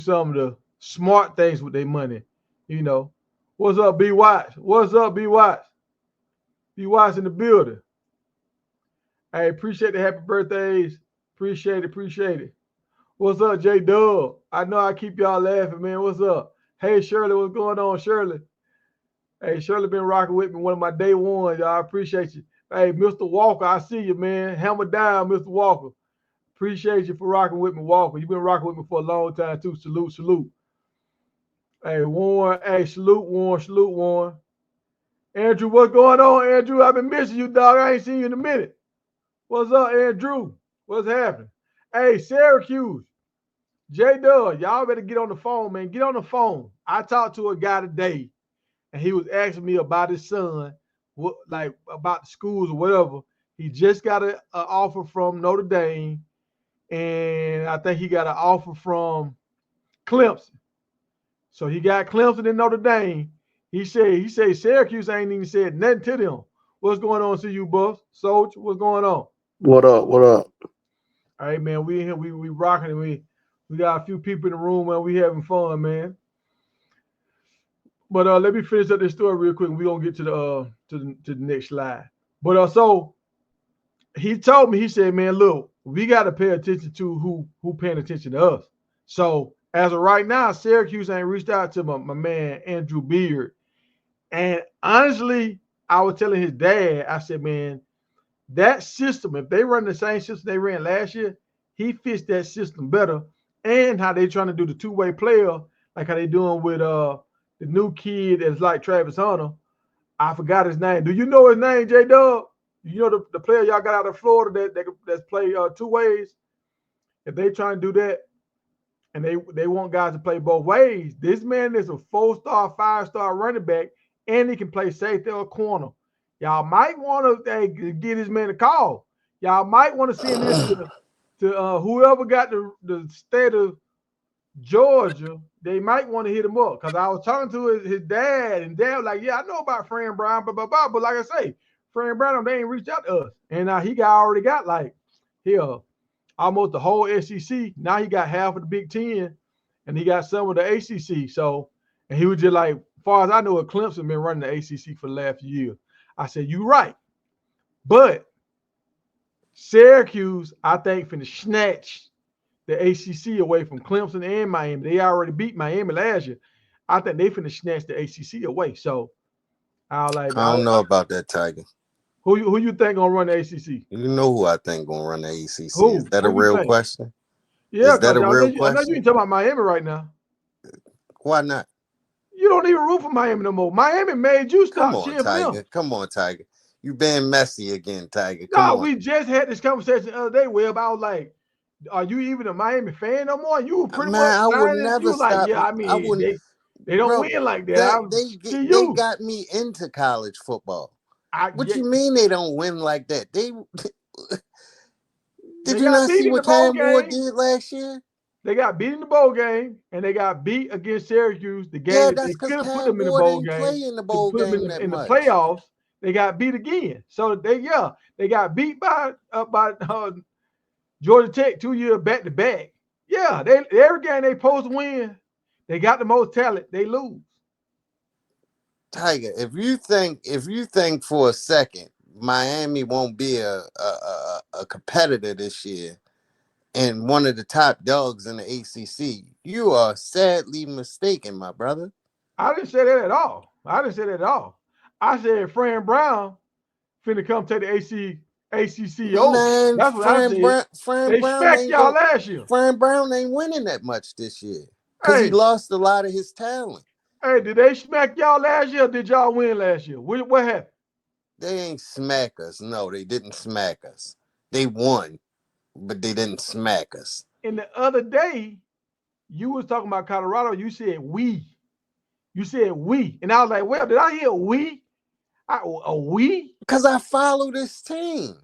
some of the smart things with their money. You know. What's up, B Watts? What's up, B Watts? B Watts in the building. Hey, appreciate the happy birthdays. Appreciate it, appreciate it. What's up, J Dub? I know I keep y'all laughing, man. What's up? Hey, Shirley, what's going on, Shirley? Hey, Shirley been rocking with me one of my day ones, y'all. I appreciate you. Hey, Mr. Walker, I see you, man. Hammer down, Mr. Walker. Appreciate you for rocking with me, Walker. You've been rocking with me for a long time, too. Salute, salute. Hey, Warren. Hey, salute, Warren. Salute, Warren. Andrew, what's going on, Andrew? I've been missing you, dog. I ain't seen you in a minute. What's up, Andrew? What's happening? Hey, Syracuse. J Dub, y'all better get on the phone, man. Get on the phone. I talked to a guy today, and he was asking me about his son, what like about the schools or whatever. He just got an offer from Notre Dame, and I think he got an offer from Clemson. So he got Clemson and Notre Dame. He said Syracuse ain't even said nothing to them. What's going on, CU Buffs? Soldier, what's going on? What up? What up? All right, man. We in here, we rocking, and we got a few people in the room, man. We having fun, man. But let me finish up this story real quick, and we're gonna get to the next slide. But so he told me, he said, man, look, we gotta pay attention to who paying attention to us. So as of right now, Syracuse ain't reached out to my man Andrew Beard. And honestly, I was telling his dad, I said, man, that system, if they run the same system they ran last year, he fits that system better. And how they trying to do the two-way player, like how they doing with the new kid that's like Travis Hunter. I forgot his name. Do you know his name, J Dub? You know the player y'all got out of Florida that's play two ways? If they trying to do that, and they want guys to play both ways, this man is a 4-star, 5-star running back, and he can play safety or corner. Y'all might want to give this man a call. Y'all might want to send this to whoever got the state of Georgia. They might want to hit him up because I was talking to his dad, and dad was like, yeah, I know about Fran Brown, blah, blah, blah. But like I say, Fran Brown, they ain't reached out to us. And he already got like here almost the whole SEC. Now he got half of the Big Ten, and he got some of the ACC. So, and he was just like, as far as I know, Clemson been running the ACC for the last year. I said, you're right. But Syracuse, I think, finna snatch the ACC away from Clemson and Miami. They already beat Miami last year. I think they finna snatch the ACC away. So, I don't know about that, Tiger. Who you think gonna run the ACC? You know who I think gonna run the ACC. Who? Is that a real question? Yeah, is that a real I know you question? ain't talking about Miami right now. Why not? You don't even root for Miami no more. Miami made you Come stop on, cheering for Tiger. them. Come on, Tiger. You being messy again, Tiger. Come No, on. we just had this conversation the other day, Webb. I was like, are you even a Miami fan no more? You were pretty much Man, I would signing. You never were like, stop. yeah, I I mean, wouldn't, they don't bro. win like that. See They you. got me into college football. What Yeah, you mean they don't win like that? Did they you got not beat see in the what bowl Cam Ward game. did last year? They got beat in the bowl game, and they got beat against Syracuse. The game Yeah, that they that's because could have put Cam them in the Ward bowl ain't game play in the to bowl put them game that in the much. playoffs. They got beat again. So they got beat by Georgia Tech 2 years back to back. Yeah, every game they supposed to win, they got the most talent. They lose. Tiger, if you think for a second Miami won't be a competitor this year and one of the top dogs in the ACC, you are sadly mistaken, my brother. I didn't say that at all. I said Fran Brown finna come take the ACC over. Man, That's what I said. They smacked y'all last year. Fran Brown ain't winning that much this year because he Hey, lost a lot of his talent. hey, did they smack y'all last year? Or did y'all win last year? What happened? They ain't smack us. No, they didn't smack us. They won, but they didn't smack us. And the other day, you was talking about Colorado. You said we. You said we. And I was like, well, did I hear we? A we? Because I follow this team.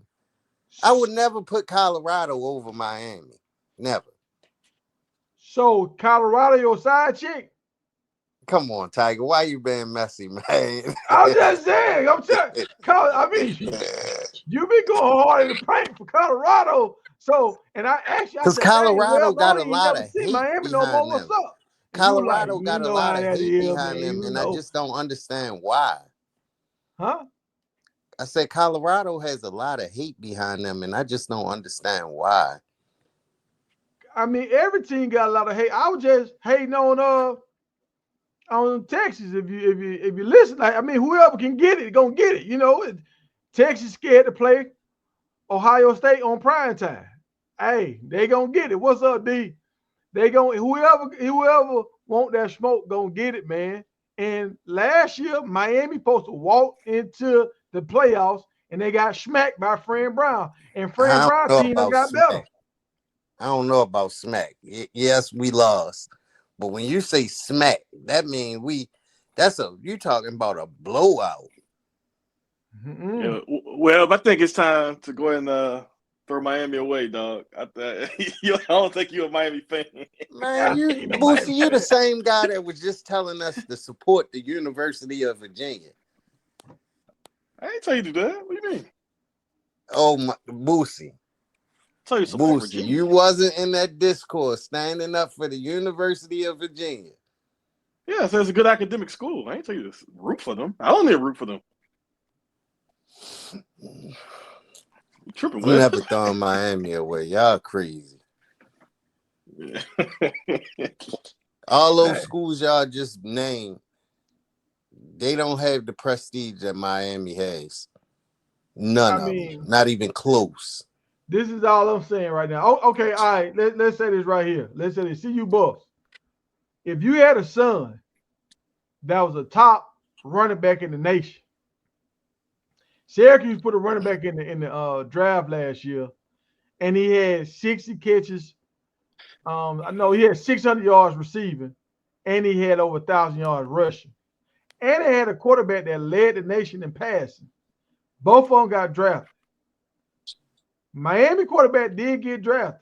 I would never put Colorado over Miami. Never. So Colorado your side chick? Come on, Tiger. Why you being messy, man? I'm just saying. I mean, You've been going hard in the paint for Colorado. So, and I asked you, I Because said, dang, Colorado well, got Bonnie, a you lot never of see hate Miami no more. behind What's them. up? And you like, Colorado you got a know lot how of that hate is, behind man. them, You and I know. just don't understand why. Huh? I said Colorado has a lot of hate behind them, and I just don't understand why. I mean, every team got a lot of hate. I was just hating on Texas. If you listen, I mean, whoever can get it, gonna get it. You know, Texas scared to play Ohio State on prime time. Hey, they gonna get it. What's up, D? They gonna whoever want that smoke gonna get it, man. And last year, Miami supposed to walk into the playoffs and they got smacked by Fran Brown. And Fran I Brown don't know team done about got better. smack. I don't know about smack. Yes, we lost, but when you say smack, that means you talking about a blowout. Yeah, well, I think it's time to go ahead and throw Miami away, dog. I don't think you're a Miami fan. Man, Boosie, you the same guy that was just telling us to support the University of Virginia. I ain't tell you to do that. What do you mean? Oh, my, Boosie. Tell you to support Boosie, Virginia. you wasn't in that discourse standing up for the University of Virginia. Yeah, so it's a good academic school. I ain't tell you to root for them. I don't need to root for them. You tripping, I'm never throwing Miami away. Y'all crazy. Yeah. All those schools y'all just named, they don't have the prestige that Miami has. None of them. Not even close. This is all I'm saying right now. Oh, okay, all right. Let's say this right here. Let's say this. See you, boss. If you had a son that was a top running back in the nation, Syracuse put a running back in the draft last year, and he had 60 catches. I know he had 600 yards receiving, and he had over 1,000 yards rushing. And they had a quarterback that led the nation in passing. Both of them got drafted. Miami quarterback did get drafted,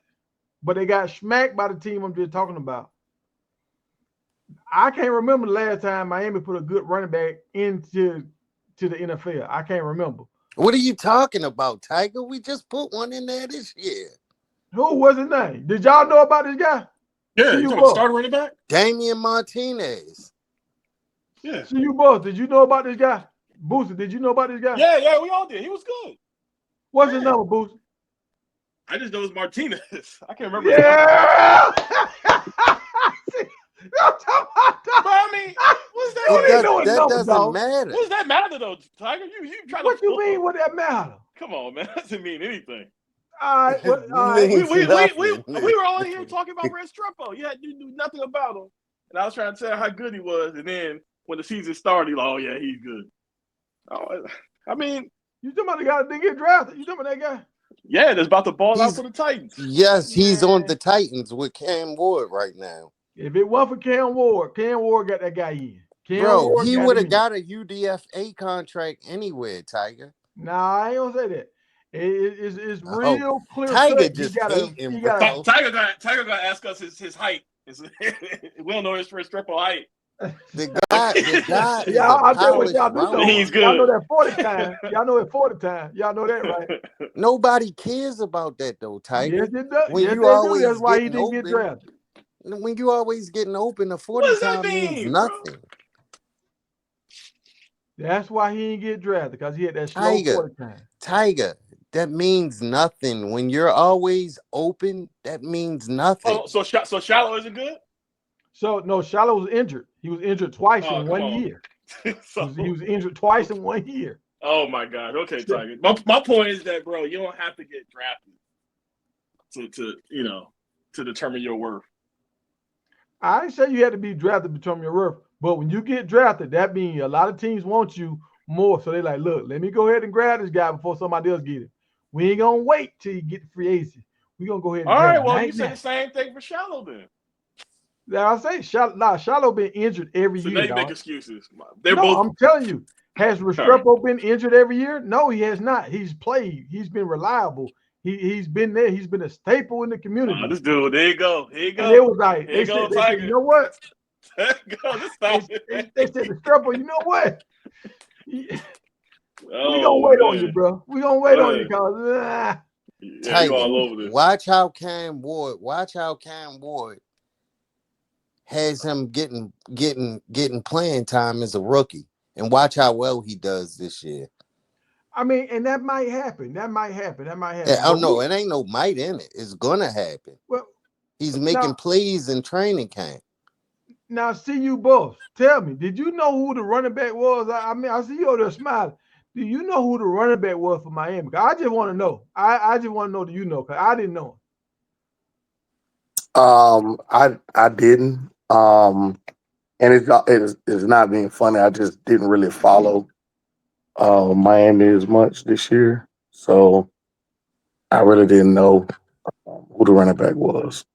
but they got smacked by the team I'm just talking about. I can't remember the last time Miami put a good running back into the NFL. I can't remember. What are you talking about, Tiger? We just put one in there this year. Who was his name? Did y'all know about this guy? Yeah, you talking starter running back? Damien Martinez. Yeah. See you both. Did you know about this guy? Booster, did you know about this guy? Yeah, we all did. He was good. What's his number, Booster? I just know it's Martinez. I can't remember. Yeah. But I mean, what's that? That doesn't matter. What does that matter though, Tiger? You try to. What you mean? What that matter? Come on, man. That doesn't mean anything. All right. Well, all right. We were all here talking about Restrepo. You knew nothing about him, and I was trying to tell how good he was. And then when the season started, he's like, "Oh yeah, he's good." Oh, I mean, you talking about the guy that didn't get drafted? You talking about that guy? Yeah, that's about to ball out for the Titans. Yes, he's on the Titans with Cam Ward right now. If it wasn't for Cam Ward got that guy in. Bro, he would have got a UDFA contract anywhere, Tiger. Nah, I ain't gonna say that. It's real clear. Tiger just hating, bro. Tiger got to ask us his height. We don't know his Restrepo height. The guy I'll tell you what y'all do know. He's good. Y'all know that 40 time. Y'all know it 40 time. Y'all know that, right? Nobody cares about that though, Tiger. Yes, it does. When yes, you always that's why he getting didn't get drafted. When you always getting open, the 40 time means nothing. Bro? That's why he didn't get drafted, because he had that slow 40 time. Tiger, that means nothing. When you're always open, that means nothing. Oh, so Shallow isn't good? So no, Shallow was injured. He was injured twice in 1 year. He was injured twice in 1 year. Oh my God. Okay, Tiger. My point is that, bro, you don't have to get drafted to determine your worth. I didn't say you had to be drafted to determine your worth, but when you get drafted, that means a lot of teams want you more. So they're like, look, let me go ahead and grab this guy before somebody else get him. We ain't gonna wait till you get the free agency. We're gonna go ahead and all grab right, well, him. you said the same thing for Shallow then. I say Shallow been injured every year. So now you make excuses. I'm telling you. Has Restrepo been injured every year? No, he has not. He's played. He's been reliable. He's been there. He's been a staple in the community. Oh, this dude, there you go. Here you go. And it was like, they said, you know what? There you go. They said, Restrepo, you know what? We gonna wait on you, bro. We gonna wait on you, cause yeah, you all over this. Watch how Cam Ward has him getting playing time as a rookie, and watch how well he does this year. I mean, and that might happen. That might happen. Yeah, oh no, it ain't no might in it. It's gonna happen. Well, he's making plays in training camp. Now, see you both. Tell me, did you know who the running back was? I mean, I see you over there smiling. Do you know who the running back was for Miami? I just want to know. I just want to know. Do you know? Because I didn't know. I didn't. And it's not being funny. I just didn't really follow Miami as much this year, so I really didn't know who the running back was.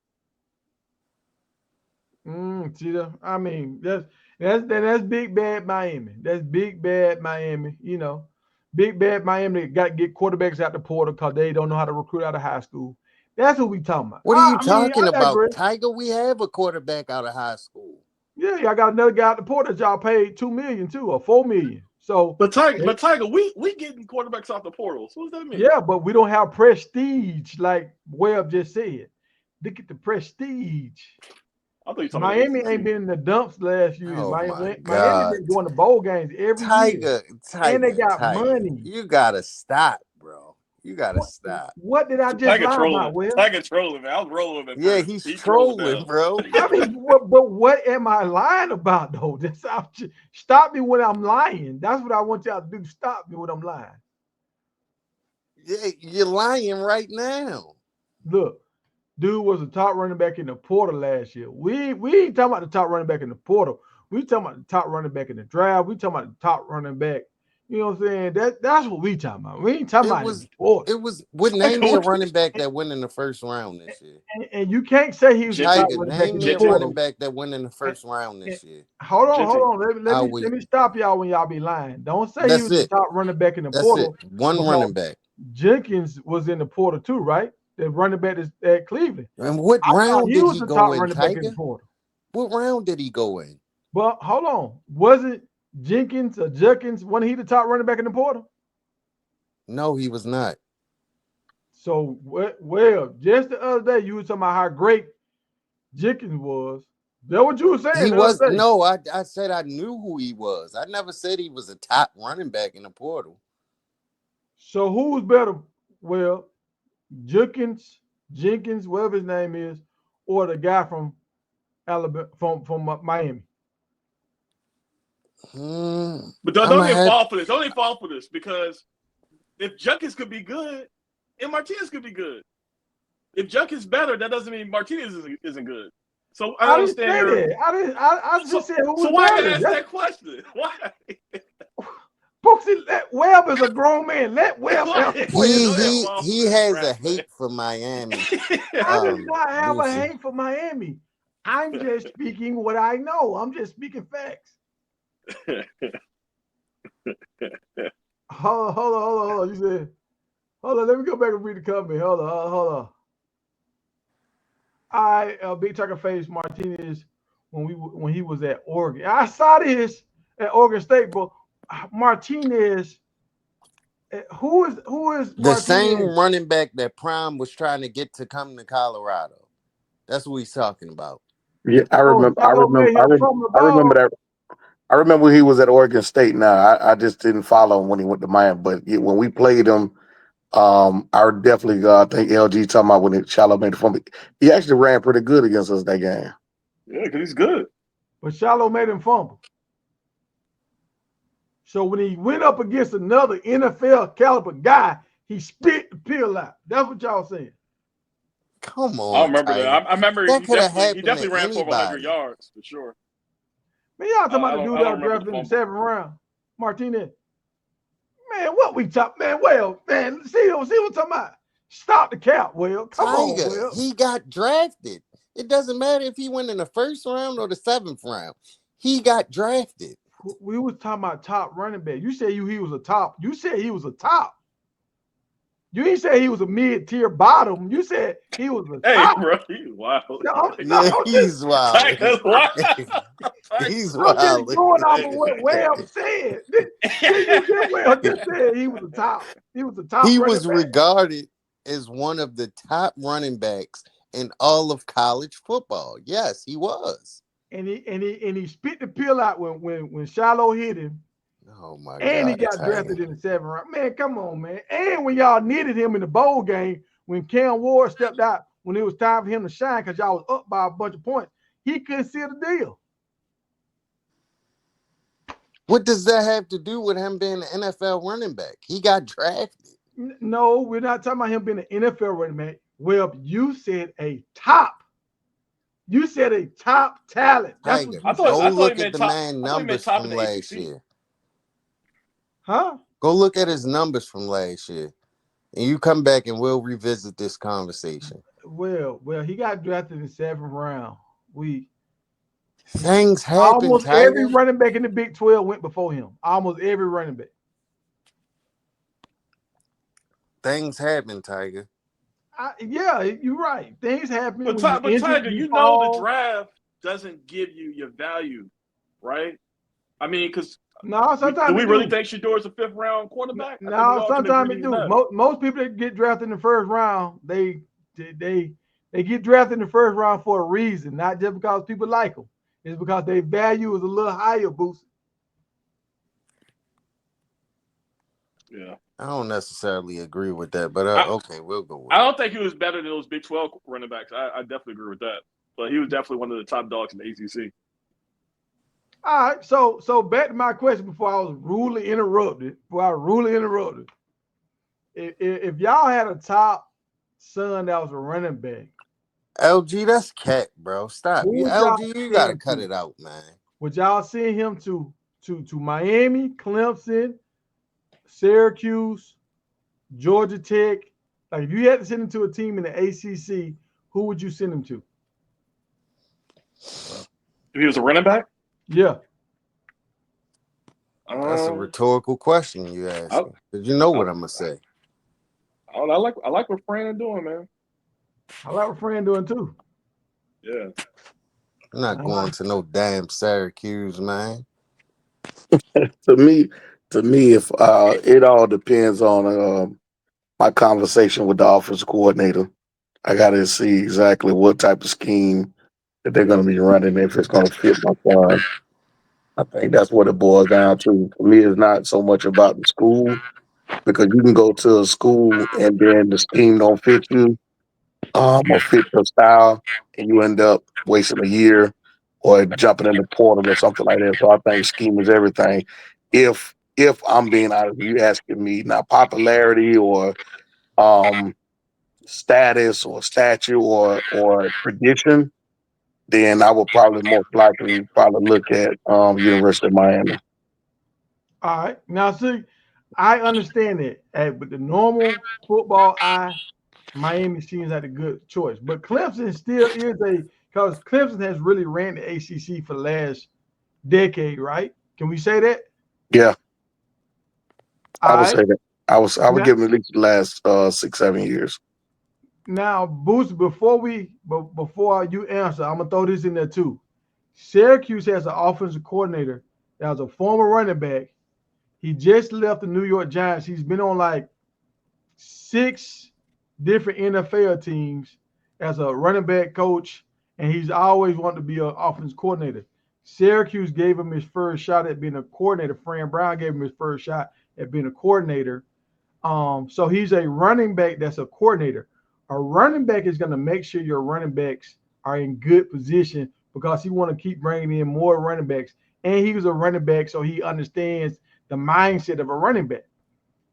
I mean, that's big bad Miami. That's big bad Miami. You know, big bad Miami got to get quarterbacks out the portal because they don't know how to recruit out of high school. That's what we talking about. What are you talking about, Tiger? We have a quarterback out of high school. Yeah, y'all got another guy out the portal that y'all paid $2 million to or $4 million. So, but Tiger, we getting quarterbacks off the portal. So what does that mean? Yeah, but we don't have prestige like Webb just said. Look at the prestige. Miami ain't been in the dumps last year. Oh Miami been going to bowl games every year. And they got money. You gotta stop, bro. You gotta stop. What did I just lie about, Will? Tiger trolling, man. I was rolling with him. Yeah, he's trolling, bro. I mean, but what am I lying about, though? Stop me when I'm lying. That's what I want y'all to do. Stop me when I'm lying. Yeah, you're lying right now. Look. Dude was the top running back in the portal last year. We ain't talking about the top running back in the portal. We talking about the top running back in the draft. We talking about the top running back. You know what I'm saying? That's what we talking about. We ain't talking about the portal. It was would name me a running back that went in the first round this year. And you can't say he was the top running back in the portal. Running back that went in the first round this year. Hold on. Let me stop y'all when y'all be lying. Don't say he was the top running back in the portal. One running back. Jenkins was in the portal too, right? The running back is at Cleveland. And what round did he go in, Tiger? What round did he go in? But hold on. Wasn't Jenkins or Judkins, wasn't he the top running back in the portal? No, he was not. So, well, just the other day, you were talking about how great Jenkins was. That what you were saying? He was. No, I said I knew who he was. I never said he was a top running back in the portal. So, who was better? Well, Jenkins, whatever his name is, or the guy from Alabama, from Miami. But don't even fall for this. Don't even fall for this because if Jenkins could be good, and Martinez could be good. If Jenkins better, that doesn't mean Martinez isn't good. So I understand. I just said who was so why better. Ask that question? Why? Booksy, Webb is a grown man. Let Webb have he has a hate for Miami. I do not have a hate for Miami. I'm just speaking what I know. I'm just speaking facts. Hold on. You said, hold on. Let me go back and read the comment. Hold on. Big Tucker faced Martinez when he was at Oregon. I saw this at Oregon State, but Martinez, who is Martinez? The same running back that Prime was trying to get to come to Colorado. That's what he's talking about. Yeah, I remember that. I remember when he was at Oregon State. Now I just didn't follow him when he went to Miami, but when we played him, I definitely I think LG talking about when Shallow made the fumble. He actually ran pretty good against us that game. Yeah, because he's good. But Shallow made him fumble. So when he went up against another NFL caliber guy, he spit the pill out. That's what y'all saying. Come on. I remember that. I remember that he definitely ran for 100 yards for sure. Man, y'all talking about the dude that was drafted in the 7th round, Martinez. Man, what we talk, man? Well, man, see what I'm talking about. Stop the cap, Will. Come on, Will. He got drafted. It doesn't matter if he went in the 1st round or the 7th round. He got drafted. We was talking about top running back. You said he was a top. You said he was a top. You ain't say he was a mid-tier bottom. You said he was a top. Hey, bro, he's wild. He's wild. Tiger's wild. He's I'm just wild. going off of what Webb said. Did you get Webb just said he was the top? He was the top. He running was back. regarded as one of the top running backs in all of college football. Yes, he was. And he spit the pill out when Shiloh hit him. Oh my And God! he got drafted in the 7th round. Man, come on, man. And when y'all needed him in the bowl game, when Cam Ward stepped out, when it was time for him to shine because y'all was up by a bunch of points, he couldn't seal the deal. What does that have to do with him being an NFL running back? He got drafted. No, we're not talking about him being an NFL running back. Well, you said a top. You said a top talent. That's Tiger, what go look he at the top, man numbers top from last year. Huh? Go look at his numbers from last year. And you come back and we'll revisit this conversation. Well, he got drafted in the 7th round. Things happen. Almost Tiger. every running back in the Big 12 went before him. Almost every running back. Things happen, Tiger. Yeah, you're right. Things happen. But, when Tiger, you know the draft doesn't give you your value, right? I mean, because no, sometimes do we really think Shedeur is a 5th round quarterback? No, sometimes it do. Most people that get drafted in the 1st round, they get drafted in the 1st round for a reason, not just because people like them. It's because their value is a little higher, Boost. Yeah. I don't necessarily agree with that, but okay, we'll go with it. I don't think he was better than those Big 12 running backs. I definitely agree with that. But he was definitely one of the top dogs in the ACC. All right, so back to my question before I was rudely interrupted. If y'all had a top son that was a running back, LG, that's cat, bro. Stop. LG, you gotta cut it out, man. Would y'all send him to Miami, Clemson, Syracuse, Georgia Tech? Like, if you had to send him to a team in the ACC, who would you send him to? If he was a running back? Yeah. That's a rhetorical question you asked. Did you know what I'm gonna say? I like what Fran doing, man. I like what Fran doing too. Yeah. I'm not going to no damn Syracuse, man. To me, if it all depends on my conversation with the offensive coordinator. I got to see exactly what type of scheme that they're going to be running, if it's going to fit my son. I think that's what it boils down to. For me, it's not so much about the school, because you can go to a school and then the scheme don't fit you, or fit your style, and you end up wasting a year or jumping in the portal or something like that. So I think scheme is everything. If I'm being honest, you asking me, not popularity or status or statue or tradition, then I would probably most likely look at University of Miami. All right. Now, see, I understand that. But the normal football eye, Miami seems like a good choice. But Clemson still is because Clemson has really ran the ACC for the last decade, right? Can we say that? Yeah. I would say that. I would give them at least the last 6-7 years. Now, Boost, before you answer, I'm gonna throw this in there too. Syracuse has an offensive coordinator that was a former running back. He just left the New York Giants. He's been on like 6 different NFL teams as a running back coach, and he's always wanted to be an offensive coordinator. Syracuse gave him his first shot at being a coordinator. Fran Brown gave him his first shot at being a coordinator. So he's a running back that's a coordinator. A running back is going to make sure your running backs are in good position because he want to keep bringing in more running backs. And he was a running back, so he understands the mindset of a running back.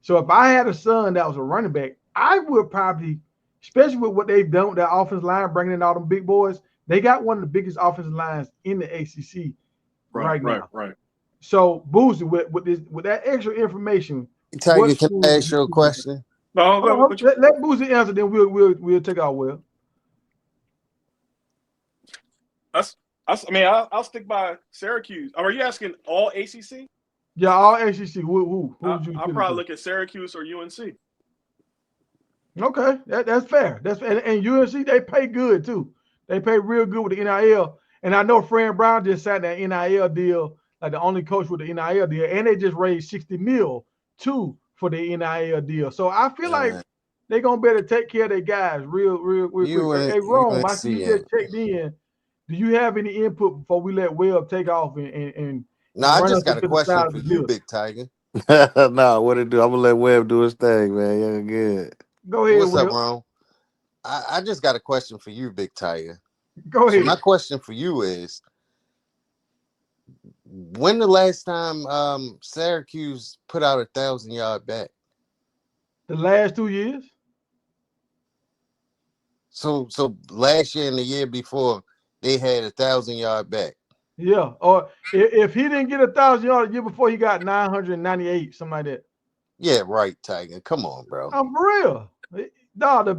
So if I had a son that was a running back, I would probably, especially with what they've done with that offensive line, bringing in all them big boys, they got one of the biggest offensive lines in the ACC right now. Right. So, Boozy, with that extra information, Tiger, can I ask you a question? No, let Boozy answer, then we'll take our will. I'll stick by Syracuse. Are you asking all ACC? Yeah, all ACC. Who would you? I'll probably look at Syracuse or UNC. Okay, that's fair. And UNC, they pay good too. They pay real good with the NIL. And I know Fran Brown just signed that NIL deal, like the only coach with the NIL deal, and they just raised 60 mil too for the NIL deal. So I feel like Man, they're gonna better take care of their guys real quick. Hey, Rome, I UNC see you just ain't. checked in. Do you have any input before we let Webb take off No, and I run just us got a into the side question of for the you, bill? Big Tiger. No, what it do? I'm gonna let Webb do his thing, man. You're good. Go ahead, What's up, Will. Ron? I just got a question for you, Big Tiger. Go So my ahead. question for you is, when the last time Syracuse put out 1,000 yard back? The last 2 years. So last year and the year before they had 1,000 yard back. Yeah. Or if he didn't get 1,000 yards the year before, he got 998, something like that. Yeah, right, Tiger. Come on, bro. I'm for real. No, the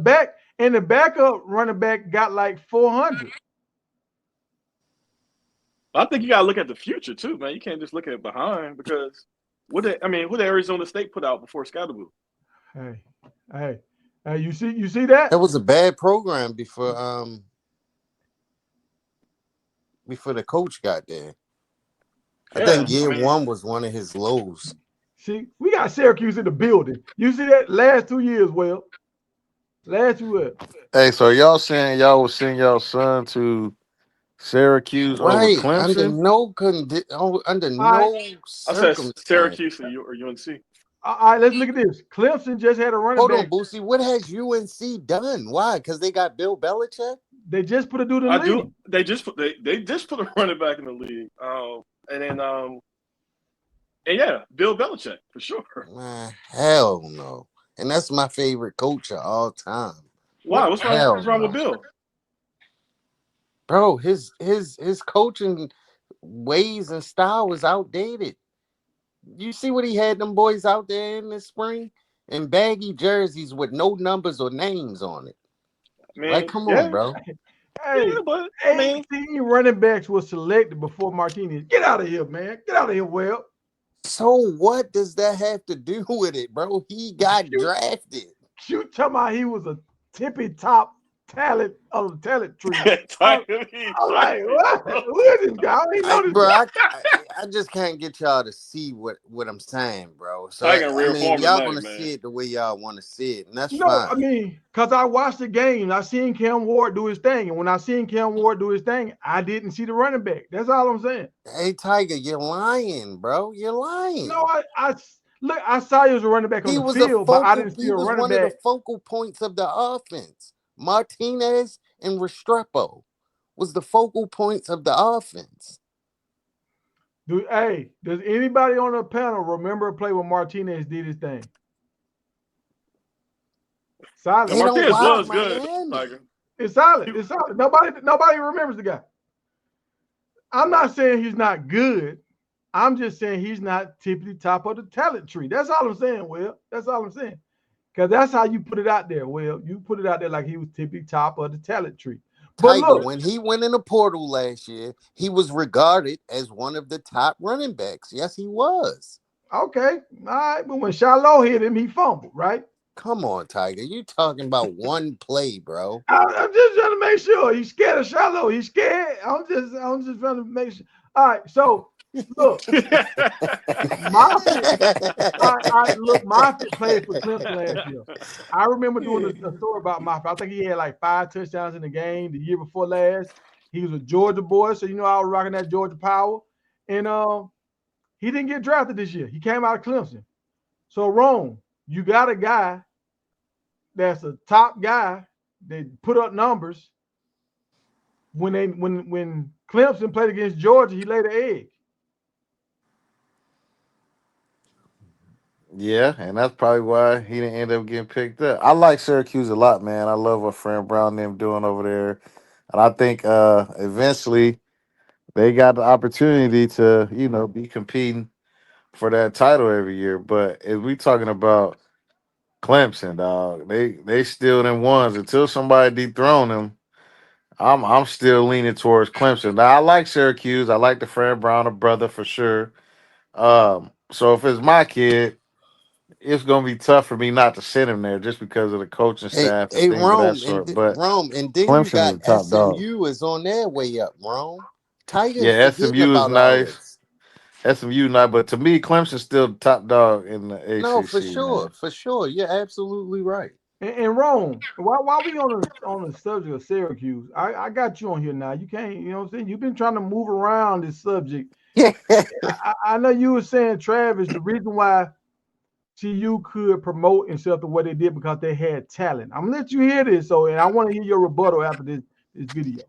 backup running back got like 400. I think you gotta look at the future too, man. You can't just look at behind because who did Arizona State put out before Scatterboo? Hey, hey, hey, you see that? That was a bad program before the coach got there. I Yeah, think year one was one of his lows. See, we got Syracuse in the building. You see that last 2 years, well, last 2 years. Hey, so y'all saying y'all would send y'all son to Syracuse over Right. Under Clemson? no under All right, no I said circumstance. Syracuse or UNC. all right, let's look at this. Clemson just had a running Hold on, back. Boosie. What has UNC done? Why? Because they got Bill Belichick? They just put a dude in I the do. league. They just put a running back in the league. And then and yeah, Bill Belichick for sure. Man, hell no. And that's my favorite coach of all time. Why? What's wrong? Hell What's wrong with no. Bill? Bro, his coaching ways and style was outdated. You see what he had them boys out there in the spring? In baggy jerseys with no numbers or names on it. I Like, mean, come on, yeah, bro. Hey, but I mean, 18 running backs were selected before Martinez. Get out of here, man. Get out of here, Well. So what does that have to do with it, bro? He got You, drafted. you talking about he was a tippy top talent of the talent tree. I'm, Tiger, I'm like, what? bro. Who is this guy? I don't even know this Bro, guy. I just can't get y'all to see what I'm saying, bro. So Tiger in I rare mean, form y'all tonight, gonna man. see it the way y'all want to see it, and that's No, I fine. mean, because I watched the game. I seen Cam Ward do his thing. And when I seen Cam Ward do his thing, I didn't see the running back. That's all I'm saying. Hey, Tiger, you're lying, bro. You're lying. No, look, I saw you as a running back on the field, but I didn't see He a was running one of the back. focal points of the offense. Martinez and Restrepo was the focal points of the offense. Does anybody on the panel remember a play when Martinez did his thing? And They Silent. don't Martinez watch was good, Miami. Tiger. It's solid. It's solid. Nobody remembers the guy. I'm not saying he's not good. I'm just saying he's not tippity top of the talent tree. That's all I'm saying, Will. That's all I'm saying. Because that's how you put it out there, Will. You put it out there like he was tippity top of the talent tree. But Tiger, look, when he went in the portal last year, he was regarded as one of the top running backs. Yes, he was. okay, all right. But when Shiloh hit him, he fumbled, right? Come on, Tiger. You talking about one play, bro. I'm just trying to make sure he's scared of Shiloh. He's scared. I'm just trying to make sure. All right, so look, Moffitt. Look, Moffitt played for Clemson last year. I remember doing a story about Moffitt. I think he had like 5 touchdowns in the game the year before last. He was a Georgia boy, so you know I was rocking that Georgia power. And he didn't get drafted this year. He came out of Clemson. So Rome, you got a guy that's a top guy that put up numbers. When Clemson played against Georgia, he laid an egg. Yeah, and that's probably why he didn't end up getting picked up. I like Syracuse a lot, man. I love what Fran Brown and them doing over there. And I think eventually they got the opportunity to, be competing for that title every year. But if we talking about Clemson, dog, they still them ones until somebody dethrone them. I'm still leaning towards Clemson. Now I like Syracuse. I like the Fran Brown brother for sure. So if it's my kid, it's gonna be tough for me not to send him there just because of the coaching Hey, staff and hey, things of that Rome, sort. But Rome, and then you Clemson got is a top dog. SMU is on their way up. Rome, Tigers Yeah, forgetting SMU is about all nice. this. SMU not, but to me, Clemson's still the top dog in the No, ACC, man. for sure. You're absolutely right. And Rome, while we on the subject of Syracuse, I got you on here now. You can't, you know what I'm saying? You've been trying to move around this subject. Yeah. I know you were saying, Travis, the reason why TU could promote itself the way they did because they had talent. I'm gonna let you hear this, and I want to hear your rebuttal after this video.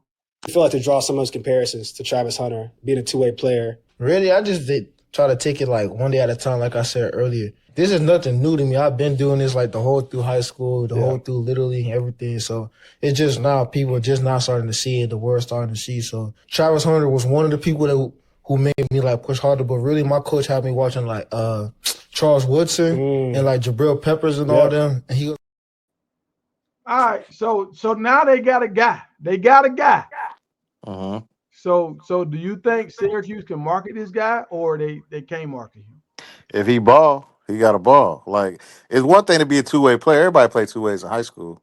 I feel like to draw some of those comparisons to Travis Hunter being a two-way player. Really, I just try to take it like one day at a time, like I said earlier. This is nothing new to me. I've been doing this like the whole through high school, the whole through Little League, everything. So it's just now people are just now starting to see it. The world starting to see. So Travis Hunter was one of the people who made me like push harder. But really, my coach had me watching like Charles Woodson and like Jabril Peppers and all them. And he. All right, so now they got a guy. They got a guy. Uh-huh. So do you think Syracuse can market this guy, or they can't market him? If he ball, he got a ball. Like, it's one thing to be a two-way player. Everybody played two ways in high school.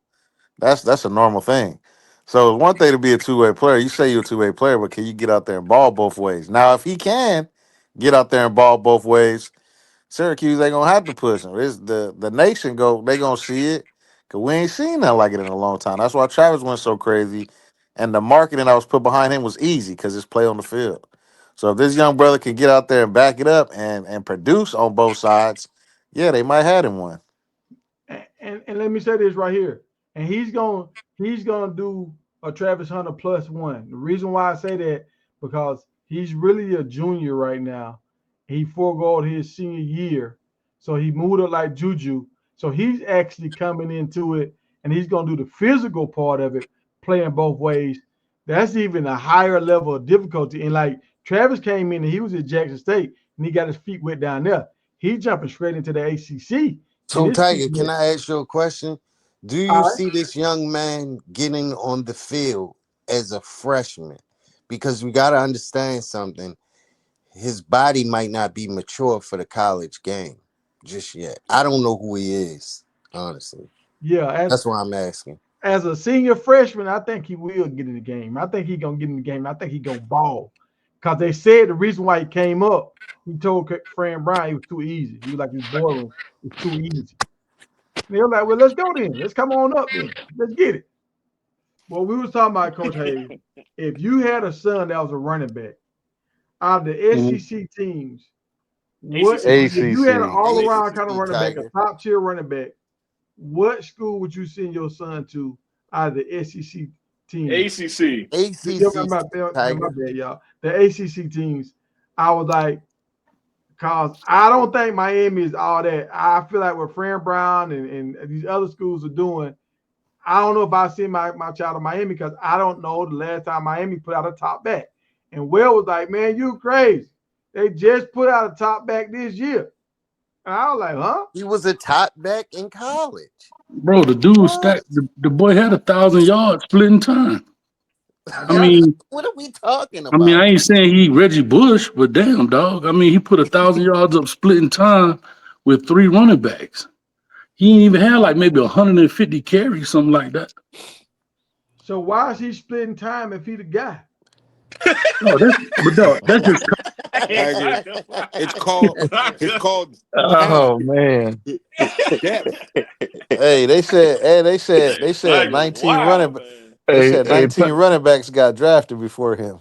That's a normal thing. So it's one thing to be a two-way player. You say you're a two-way player, but can you get out there and ball both ways? Now, if he can get out there and ball both ways, Syracuse ain't gonna have to push him. It's the nation they gonna see it because we ain't seen nothing like it in a long time. That's why Travis went so crazy, and the marketing that was put behind him was easy because it's play on the field. So if this young brother can get out there and back it up and produce on both sides, yeah, they might have him one. And let me say this right here, and he's gonna do a Travis Hunter +1. The reason why I say that because he's really a junior right now. He foregoed his senior year, so he moved up like Juju. So he's actually coming into it, and he's gonna do the physical part of it, playing both ways. That's even a higher level of difficulty. And like Travis came in and he was at Jackson State, and he got his feet wet down there. He's jumping straight into the ACC. So, Tiger, can I ask you a question? Do you see this young man getting on the field as a freshman? Because we got to understand something. His body might not be mature for the college game just yet. I don't know who he is, honestly. Yeah, that's why I'm asking. As a senior freshman, I think he will get in the game. I think he's going to get in the game. I think he's going to ball. Because they said the reason why he came up, he told Fran Brown it was too easy. He was like, his boardroom was too easy. And they were like, well, let's go then. Let's come on up then. Let's get it. Well, we was talking about, Coach Hayes, if you had a son that was a running back, out of the SEC teams, if you had an all-around kind of running back, a top-tier running back, what school would you send your son to out of the SEC teams? ACC. My bad, y'all. The ACC teams, I was like, because I don't think Miami is all that. I feel like what Fran Brown and these other schools are doing, I don't know if I send my child to Miami because I don't know the last time Miami put out a top back. And Will was like, man, you crazy. They just put out a top back this year. And I was like, huh? He was a top back in college. Bro, the dude stacked. The boy had 1,000 yards splitting time. I mean, what are we talking about? I mean, I ain't saying he Reggie Bush, but damn, dog. I mean, he put 1,000 yards up splitting time with 3 running backs. He ain't even had like maybe 150 carries, something like that. So why is he splitting time if he the guy? No, that's just. It's called. Oh man. They said 19 running. They said 19 running backs got drafted before him.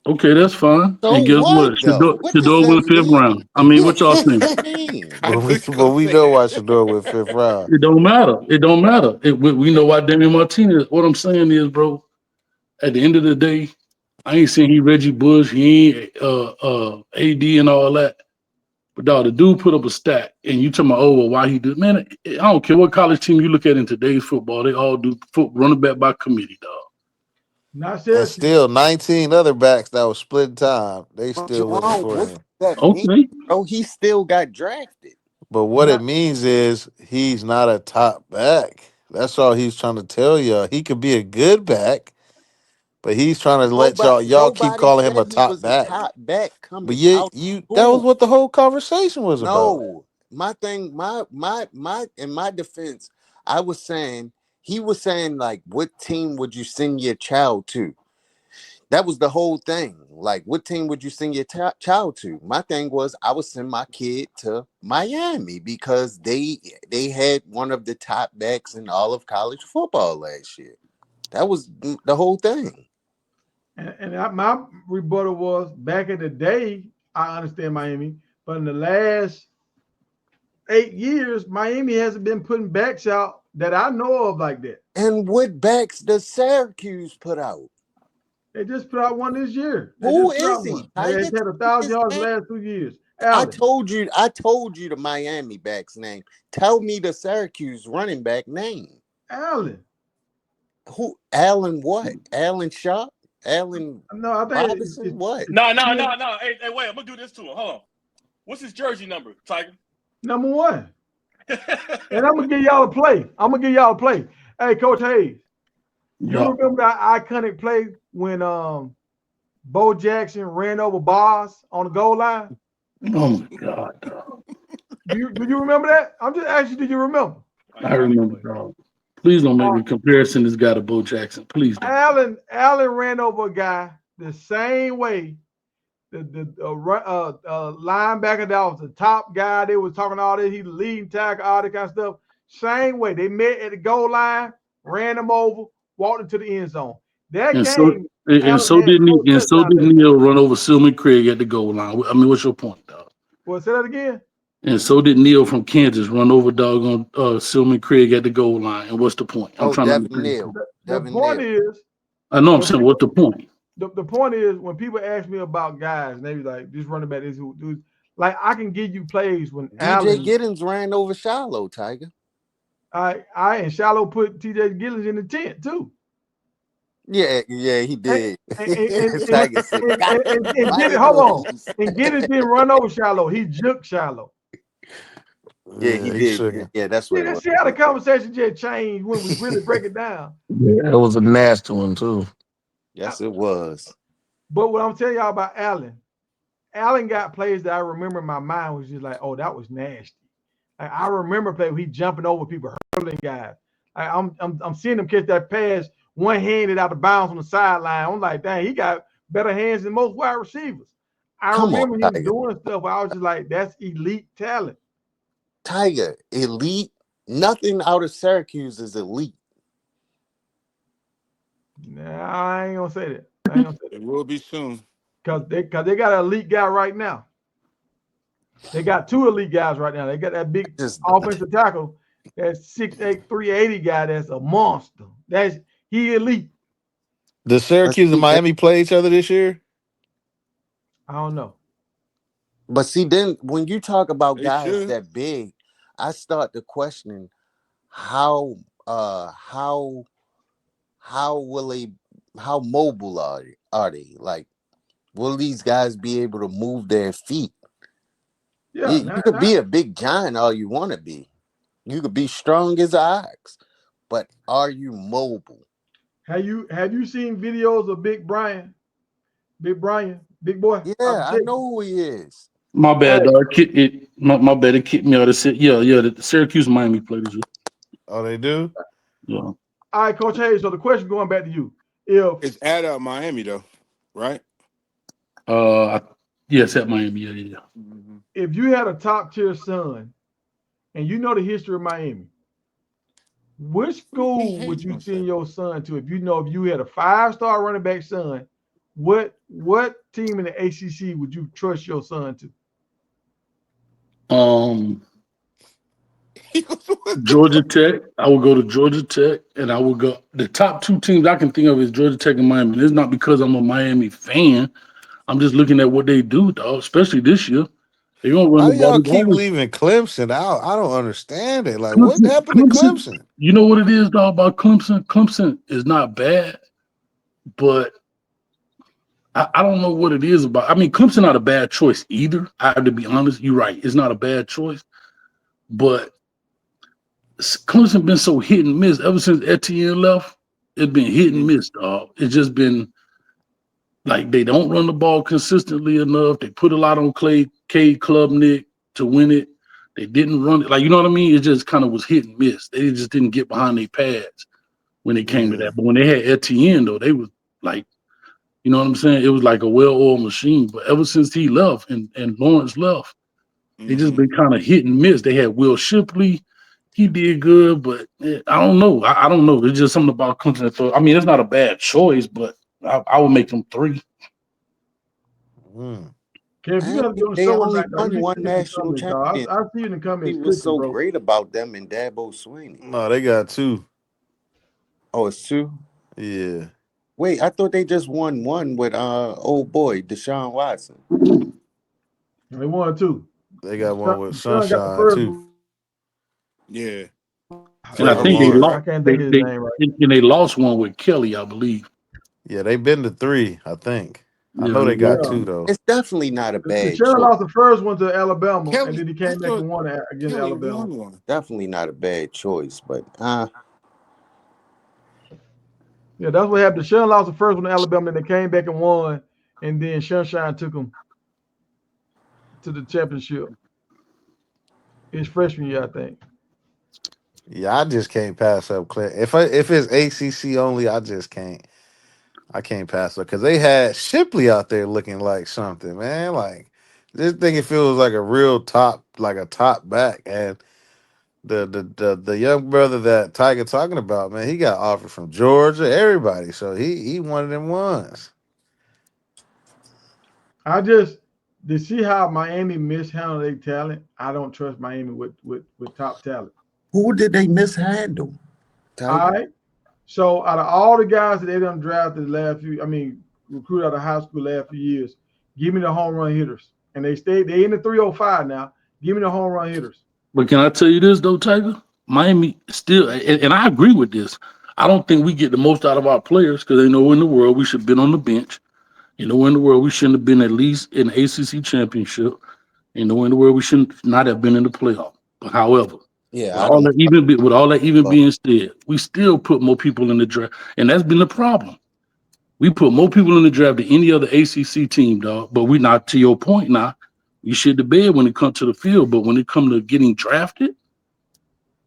Okay, that's fine. So and guess what? Shador went 5th round. I mean, what y'all think? but we know why Shador went 5th round. It don't matter. It don't matter. We know why Damien Martinez. What I'm saying is, bro, at the end of the day, I ain't saying he Reggie Bush, he ain't AD and all that. But dog, the dude put up a stat, and you talking about, oh, well, why he did? Man, I don't care what college team you look at in today's football, they all do running back by committee, dog. And still 19 other backs that was split time. They still went before him. Okay. Oh, he still got drafted. But what it means is he's not a top back. That's all he's trying to tell y'all. He could be a good back, but he's trying to let y'all keep calling him a top back. Top back coming but that was what the whole conversation was about. in my defense, I was saying he was saying like, what team would you send your child to? That was the whole thing. Like, what team would you send your child to? My thing was I would send my kid to Miami because they had one of the top backs in all of college football last year. That was the whole thing. And my rebuttal was back in the day, I understand Miami, but in the last 8 years, Miami hasn't been putting backs out that I know of like that. And what backs does Syracuse put out? They just put out one this year. Who is he? They had 1,000 yards the last 2 years. Allen. I told you the Miami back's name. Tell me the Syracuse running back name. Allen. Who? Allen what? Allen Sharp? Allen? No, I think Robinson? What? No. Hey, wait, I'm gonna do this to him. Hold on. What's his jersey number, Tiger? Number 1. And I'm gonna give y'all a play. Hey, Coach Hayes. You remember that iconic play when Bo Jackson ran over Boz on the goal line? Oh my God! Do you remember that? I'm just asking you, do you remember? I remember, dog. Please don't make a comparison this guy to Bo Jackson. Please don't. Allen ran over a guy the same way. The linebacker that was the top guy, they was talking all this, he the leading tackle, all that kind of stuff. Same way. They met at the goal line, ran him over, walked into the end zone. So did Neil run over Silman Craig at the goal line. I mean, what's your point, dog? Well, say that again. And so did Neil from Kansas run over doggone Silman Craig at the goal line. And what's the point? I'm trying Devin to Neal. The point is, I know I'm saying, what's the point? The point is, when people ask me about guys, and they be like, this running back is who dude. Like, I can give you plays when DJ Giddens ran over Shiloh, Tiger. And Shiloh put TJ Giddens in the tent too. Yeah, he did. And Giddens didn't run over Shiloh. He juked Shiloh. Yeah, he did. Yeah, that's what it was. See how the conversation just changed when we really break it down. Yeah, it was a nasty one too. Yes, it was. But what I'm telling y'all about Allen got plays that I remember in my mind was just like, oh, that was nasty. Like, I remember play he jumping over people, hurling guys. I'm seeing him catch that pass one-handed out of bounds on the sideline. I'm like, dang, he got better hands than most wide receivers. I remember him doing stuff where I was just like, that's elite talent. Tiger, elite. Nothing out of Syracuse is elite. Nah, I ain't gonna say that. It will be soon. Cause they got an elite guy right now. They got 2 elite guys right now. They got that big offensive tackle, that 6'8", 380 guy. That's a monster. He elite. Does Syracuse and Miami play each other this year? I don't know. But see, then when you talk about guys that big, I start to question how mobile are they? Like, will these guys be able to move their feet? Yeah, you could be a big giant all you want to be. You could be strong as an ox, but are you mobile? Have you seen videos of Big Brian? Big boy? Yeah, I know who he is. My bad, dog. My bad. It kicked me out of it. Yeah. The Syracuse Miami play this year. Oh, they do? Yeah. All right, Coach Hayes. So the question going back to you. It's at Miami though, right? Yes, at Miami. Yeah. Mm-hmm. If you had a top tier son and you know the history of Miami, which school would you send your son to? If you had a 5-star running back son, what team in the ACC would you trust your son to? Georgia Tech. I would go to Georgia Tech, and I would go. The top 2 teams I can think of is Georgia Tech and Miami. It's not because I'm a Miami fan. I'm just looking at what they do, dog. Especially this year, they gonna run the ball. Y'all keep leaving Clemson out? I don't understand it. Like, Clemson, what happened to Clemson? You know what it is, dog, about Clemson? Clemson is not bad, but I don't know what it is about. I mean, Clemson not a bad choice either. I have to be honest. You're right. It's not a bad choice, but Clemson been so hit and miss ever since Etienne left. It's been hit and miss, dog. It's just been like they don't run the ball consistently enough. They put a lot on Cade Klubnik to win it. They didn't run it. Like, you know what I mean? It just kind of was hit and miss. They just didn't get behind their pads when it came to that. But when they had Etienne, though, they was like, you know what I'm saying? It was like a well-oiled machine. But ever since he left and Lawrence left, they just been kind of hit and miss. They had Will Shipley. He did good, but I don't know. I don't know. It's just something about Clemson. I mean, it's not a bad choice, but I would make them 3. They only won one national championship. I see you in the comments. He was so great about them and Dabo Swinney. No, they got 2. Oh, it's 2? Yeah. Wait, I thought they just won one with old boy Deshaun Watson. They won 2. They got one with Sunshine too. Yeah. And I think they lost. I can't think of his name right. And they lost one with Kelly, I believe. Yeah, they've been to 3, I think. I know they got 2 though. It's definitely not a bad choice. choice. Lost the first one to Alabama, and then he came back and won against Alabama. Definitely not a bad choice, but yeah, that's what happened. Deshaun lost the first one to Alabama, and they came back and won, and then Sunshine took them to the championship his freshman year, I think. Yeah, I just can't pass up Clint. If it's ACC only, I just can't. I can't pass up because they had Shipley out there looking like something, man. Like this thing, it feels like a real top back. And the young brother that Tiger talking about, man, he got offered from Georgia, everybody. So he one of them ones. To see how Miami mishandled their talent, I don't trust Miami with top talent. Who did they mishandle? All right. So out of all the guys that they done drafted recruited out of high school the last few years, give me the home run hitters. And they in the 305 now. Give me the home run hitters. But can I tell you this though, Tiger? Miami still, and I agree with this. I don't think we get the most out of our players because they know in the world we should have been on the bench. You know, in the world we shouldn't have been at least in the ACC championship. You know, in the world we should not have been in the playoff. But however, with all that even being said, we still put more people in the draft, and that's been the problem. We put more people in the draft than any other ACC team, dog. But we not, to your point now, we shit the bed when it comes to the field. But when it comes to getting drafted,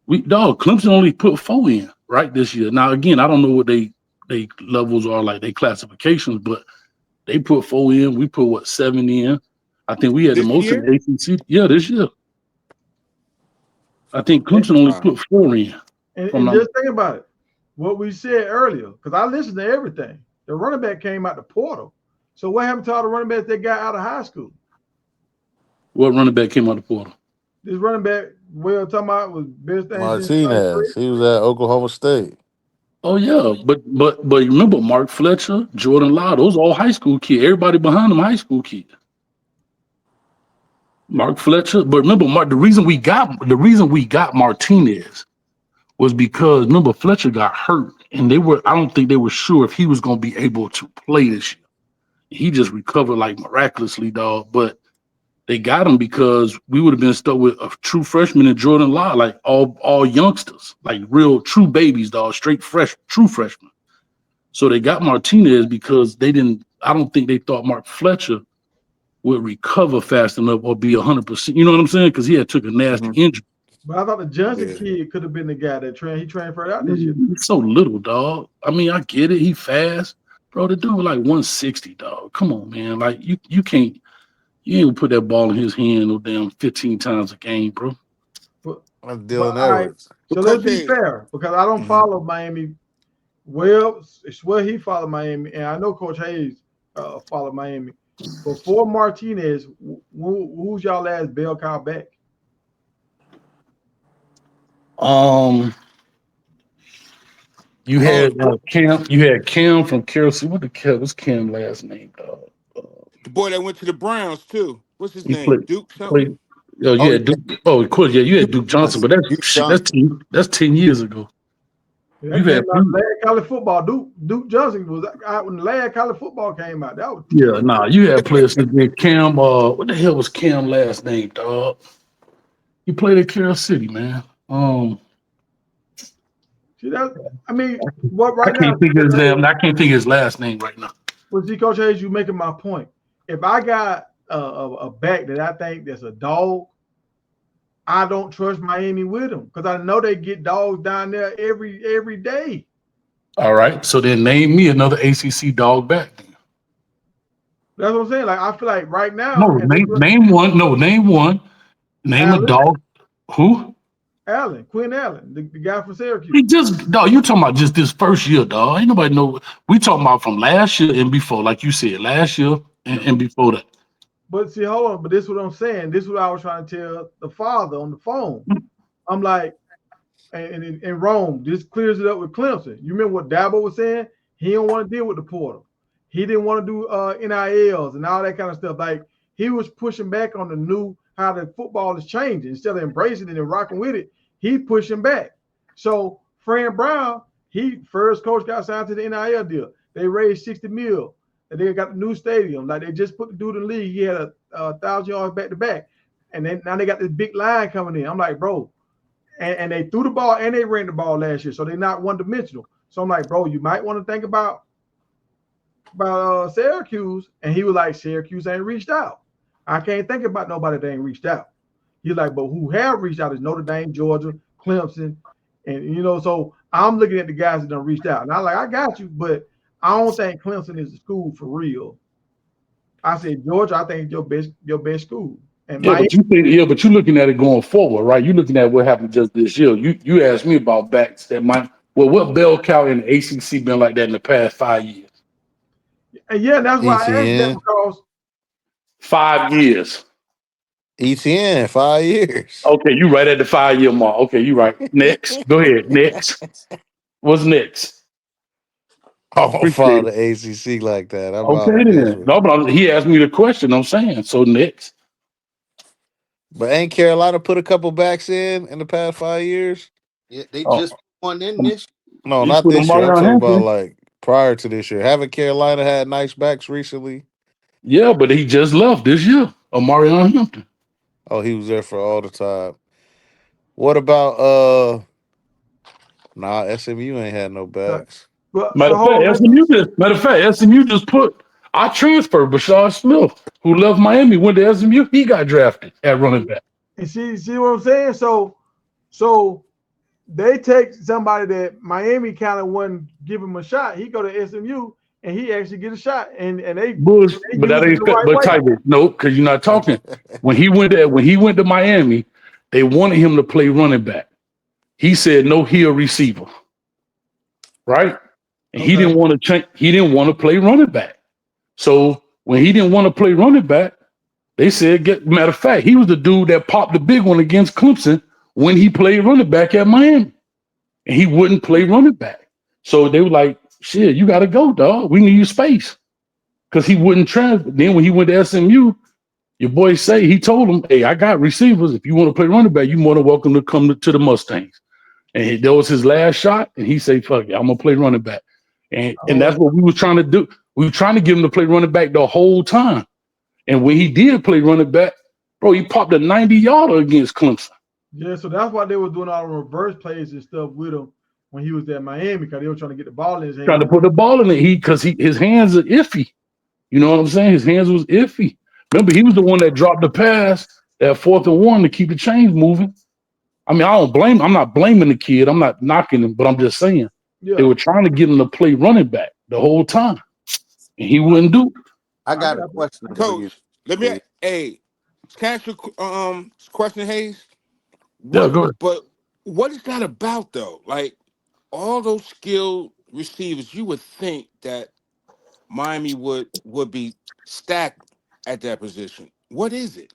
Clemson only put 4 in right this year. Now again, I don't know what they levels are like, they classifications, but they put 4 in. We put 7 in. I think we had the most in the ACC. Yeah, this year. I think Clemson only put 4 in. And just think about it. What we said earlier, because I listened to everything. The running back came out the portal. So what happened to all the running backs that got out of high school? What running back came out the portal? This running back we're talking about was best thing. Martinez. He was at Oklahoma State. Oh yeah, but remember Mark Fletcher, Jordan Lyle, those all high school kids. Everybody behind them high school kids. Mark Fletcher, but remember the reason we got Martinez was because remember Fletcher got hurt, and I don't think they were sure if he was going to be able to play this year. He just recovered like miraculously, dog. But they got him because we would have been stuck with a true freshman in Jordan Lyle, like all youngsters, like real true babies, dog, straight true freshmen. So they got Martinez because I don't think they thought Mark Fletcher would recover fast enough or be 100%. You know what I'm saying? Because he had took a nasty injury. But I thought the Johnson kid could have been the guy that he transferred out this year. He's so little, dog. I mean, I get it. He fast. Bro, the dude was like 160, dog. Come on, man. Like, you can't put that ball in his hand no damn 15 times a game, bro. I'm Dylan Edwards. So let's be fair, because I don't follow Miami. Well, it's where he followed Miami, and I know Coach Hayes followed Miami. Before Martinez, who's y'all last bell cow back? You had Cam. You had Cam from Carroll City. What's Cam last name, dog? The boy that went to the Browns too. What's his name? Duke something. Duke. Oh, of course, yeah. You had Duke Johnson, but that's 10 years ago. You had last college football. Duke Johnson was out when the last college football came out. That was you had players like Cam. What the hell was Cam last name, dog? He played at Carroll City, man. See that? I mean, what right now? I can't think of his last name right now. Well, see, Coach Hayes, you making my point. If I got a back that I think that's a dog, I don't trust Miami with them because I know they get dogs down there every day. All right. So then name me another ACC dog back. That's what I'm saying. Like I feel like right now, No, name one. No, name one. Name a dog. Who? Quinn Allen, the guy from Syracuse. He just dog. You talking about just this first year, dog? Ain't nobody know. We talking about from last year and before, like you said, last year and before that. But see, hold on. But this is what I'm saying. This is what I was trying to tell the father on the phone. I'm like, and in Rome, this clears it up with Clemson. You remember what Dabo was saying? He don't want to deal with the portal. He didn't want to do NILs and all that kind of stuff. Like he was pushing back on the new how the football is changing. Instead of embracing it and rocking with it, he pushing back. So Fran Brown, he first coach got signed to the NIL deal. They raised $60 million. And they got the new stadium. Like they just put the dude in the league. He had a 1,000 yards back to back. And then now they got this big line coming in. I'm like, bro. And they threw the ball and they ran the ball last year. So they're not one-dimensional. So I'm like, bro, you might want to think about Syracuse. And he was like, Syracuse ain't reached out. I can't think about nobody that ain't reached out. He's like, but who have reached out is Notre Dame, Georgia, Clemson. And, so I'm looking at the guys that done reached out. And I'm like, I got you, but I don't think Clemson is a school for real. I said, Georgia, I think it's your best school. And but you're looking at it going forward, right? You're looking at what happened just this year. You asked me about backs that might. Well, what bell cow in the ACC been like that in the past 5 years? And yeah, that's why I asked that because 5 years. ETN, 5 years. Okay, you right at the 5-year mark. Okay, you right. Next, go ahead. Next, what's next? I don't follow the ACC like that. I'm okay then. No, but he asked me the question. I'm saying so next. But ain't Carolina put a couple backs in the past 5 years? Yeah, they just won in this. No, not this year. I'm talking about like prior to this year. Haven't Carolina had nice backs recently? Yeah, but he just left this year. Omarion Hampton. Oh, he was there for all the time. What about SMU ain't had no backs. Matter of fact, SMU just put I transferred Bashar Smith, who left Miami, went to SMU. He got drafted at running back. And see what I'm saying? So they take somebody that Miami kind of wouldn't give him a shot. He go to SMU and he actually get a shot. And they Bush, but that ain't but Tiger. No, because you're not talking. When he went to Miami, they wanted him to play running back. He said no, he a receiver. Right? And he didn't want to change, he didn't want to play running back. So when he didn't want to play running back, they said, matter of fact, he was the dude that popped the big one against Clemson when he played running back at Miami. And he wouldn't play running back. So they were like, shit, you got to go, dog. We need space. Because he wouldn't transfer. Then when he went to SMU, your boy say, he told him, hey, I got receivers. If you want to play running back, you're more than welcome to come to the Mustangs. And that was his last shot. And he said, fuck it, I'm going to play running back. And that's what we were trying to do. We were trying to get him to play running back the whole time. And when he did play running back, bro, he popped a 90-yarder against Clemson. Yeah, so that's why they were doing all the reverse plays and stuff with him when he was at Miami, because they were trying to get the ball in his hand. Trying to put the ball in it. Because his hands are iffy. You know what I'm saying? His hands was iffy. Remember, he was the one that dropped the pass at 4th and 1 to keep the chains moving. I mean, I'm not blaming the kid. I'm not knocking him, but I'm just saying they were trying to get him to play running back the whole time. And he wouldn't do it. I got a question, Coach. Let me can I ask you question, Hayes? Yeah, go ahead. But what is that about though? Like all those skilled receivers, you would think that Miami would be stacked at that position. What is it?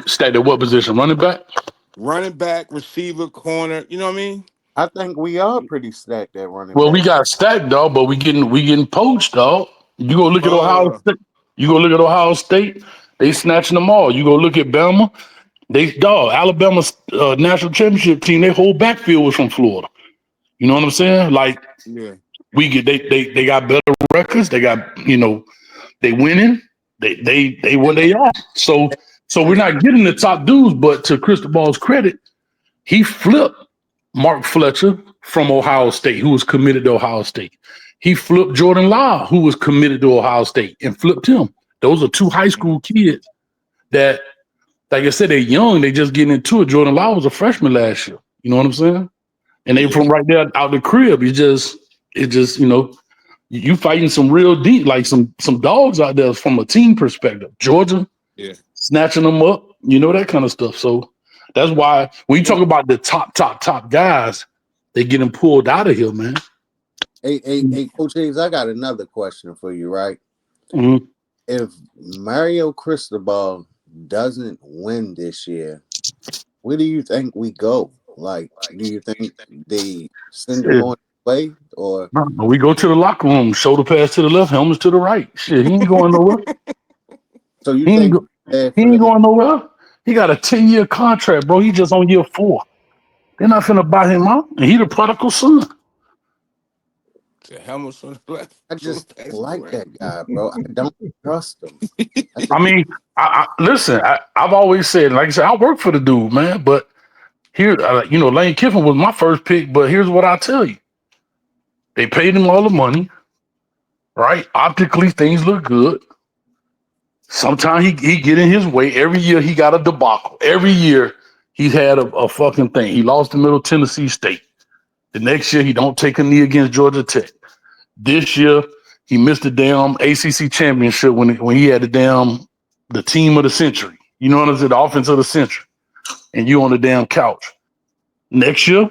Stacked at what position? Running back? Running back, receiver, corner. You know what I mean? I think we are pretty stacked at running Well, back. we got stacked, dog, but we getting poached, dog. You go look at Ohio State. You go look at Ohio State. They snatching them all. You go look at Bama. Alabama's national championship team. Their whole backfield was from Florida. You know what I'm saying? Like, they got better records. They got they winning. They what they are. So we're not getting the top dudes. But to Cristobal's credit, he flipped Mark Fletcher from Ohio State, who was committed to Ohio State. He flipped Jordan Love, who was committed to Ohio State, and flipped him. Those are two high school kids that like I said, they're young. They just getting into it. Jordan Love was a freshman last year. You know what I'm saying? And they from right there out the crib. It just you fighting some real deep, like some dogs out there from a team perspective. Georgia, Yeah. snatching them up, that kind of stuff. So that's why when you talk about the top guys, they getting pulled out of here, man. Hey, Coach Hayes, I got another question for you, right? Mm-hmm. If Mario Cristobal doesn't win this year, where do you think we go? Like, do you think they send him on the way, or we go to the locker room, shoulder pass to the left, helmets to the right. Shit, he ain't going nowhere. so you He ain't, think he ain't going nowhere. He got a 10-year contract, bro. He just on year 4. They're not finna buy him out. And he the prodigal son. The helmet's on the left. I just like that guy, bro. I don't trust him. I mean, listen, I've always said, like I said, I work for the dude, man. But here, Lane Kiffin was my first pick. But here's what I tell you: they paid him all the money, right? Optically, things look good. Sometimes he get in his way. Every year he got a debacle. Every year he's had a fucking thing. He lost to Middle Tennessee State. The next year he don't take a knee against Georgia Tech. This year he missed the damn ACC championship when he had the team of the century. You know what I'm saying? The offense of the century. And you on the damn couch. Next year,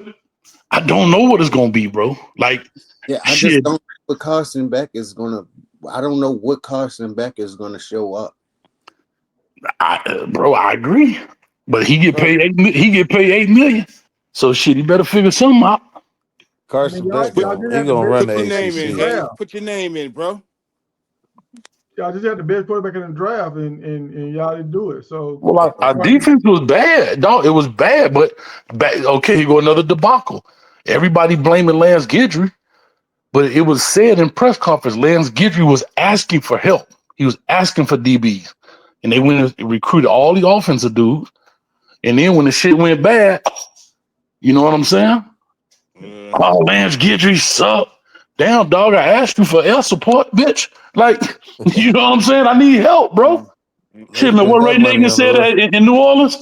I don't know what it's gonna be, bro. Like, yeah, I just don't know what Carson Beck is gonna. I don't know what Carson Beck is gonna show up. I agree, but he get paid $8 million. So shit, he better figure something out. Carson Beck, he gonna run the ACC. Put your name in, bro. Y'all just had the best quarterback in the draft, and y'all didn't do it. So, well, our defense was bad. No, it was bad, but okay, here go another debacle. Everybody blaming Lance Guidry, but it was said in press conference, Lance Guidry was asking for help. He was asking for DBs, and they went and recruited all the offensive dudes. And then when the shit went bad, you know what I'm saying? Oh, Lance Guidry suck. Damn, dog, I asked you for air support, bitch. Like, you know what I'm saying? I need help, bro. Shit, man, what Ray Nagin said in New Orleans?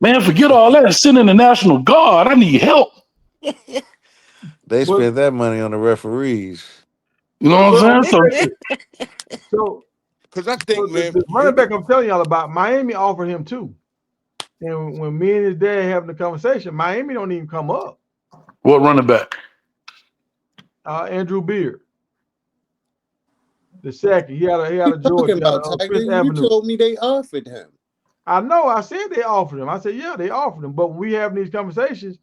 Man, forget all that. Send in the National Guard. I need help. They spent that money on the referees. You know what I'm saying? So because I think, man, the running back I'm telling y'all about, Miami offered him too. And when me and his dad having the conversation, Miami don't even come up. What running back? Andrew Beard. The second. He had a Georgia. You told me they offered him. I know. I said they offered him. I said, yeah, they offered him. But when we having these conversations,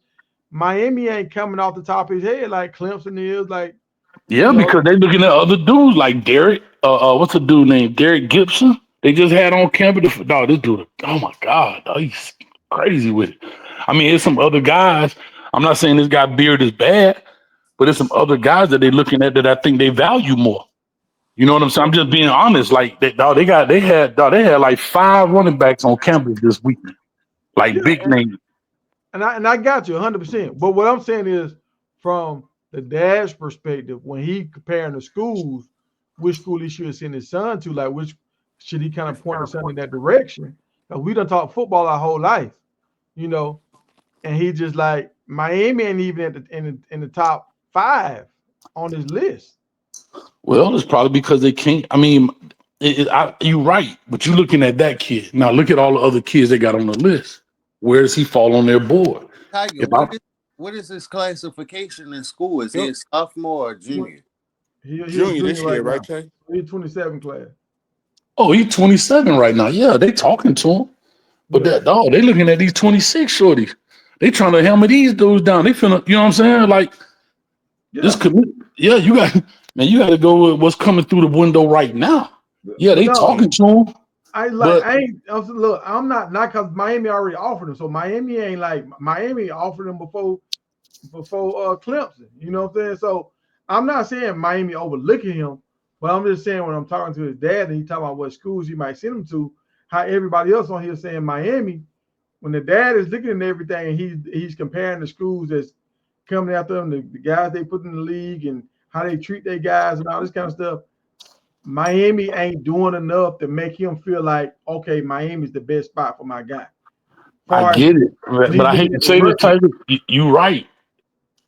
Miami ain't coming off the top of his head like Clemson is. Like, because they looking at other dudes like Derek. What's a dude named Derek Gibson? They just had on campus. Dog, this dude. Oh my God, dog, he's crazy with it. I mean, there's some other guys. I'm not saying this guy Beard is bad, but there's some other guys that they looking at that I think they value more. You know what I'm saying? I'm just being honest. Like, they had like 5 running backs on campus this week, like big names. And I got you 100%. But what I'm saying is, from the dad's perspective, when he comparing the schools, which school he should send his son to, like which should he kind of point his son in that direction? Because we done talk football our whole life, and he just like Miami ain't even in the top 5 on his list. Well, it's probably because they can't. I mean, you're right, but you're looking at that kid. Now look at all the other kids they got on the list. Where does he fall on their board? Tiger, what is his classification in school? Is he a sophomore or junior? He's junior this year, right, Trey? He's 27 class. Oh, he's 27 right now. Yeah, they talking to him. But they looking at these 26 shorties. They trying to hammer these dudes down. They finna, you know what I'm saying? Like, this commit. Yeah, you got to go with what's coming through the window right now. Yeah, they talking to him. Look, I'm not because Miami already offered him. So Miami offered him before Clemson. You know what I'm saying? So I'm not saying Miami overlooking him, but I'm just saying when I'm talking to his dad and he talking about what schools he might send him to, how everybody else on here saying Miami, when the dad is looking at everything and he's comparing the schools that's coming after them, the guys they put in the league and how they treat their guys and all this kind of stuff. Miami ain't doing enough to make him feel like, okay, Miami's the best spot for my guy. I Far as get it, when but he's I hate looking to at the say this, record, Tiger. You right,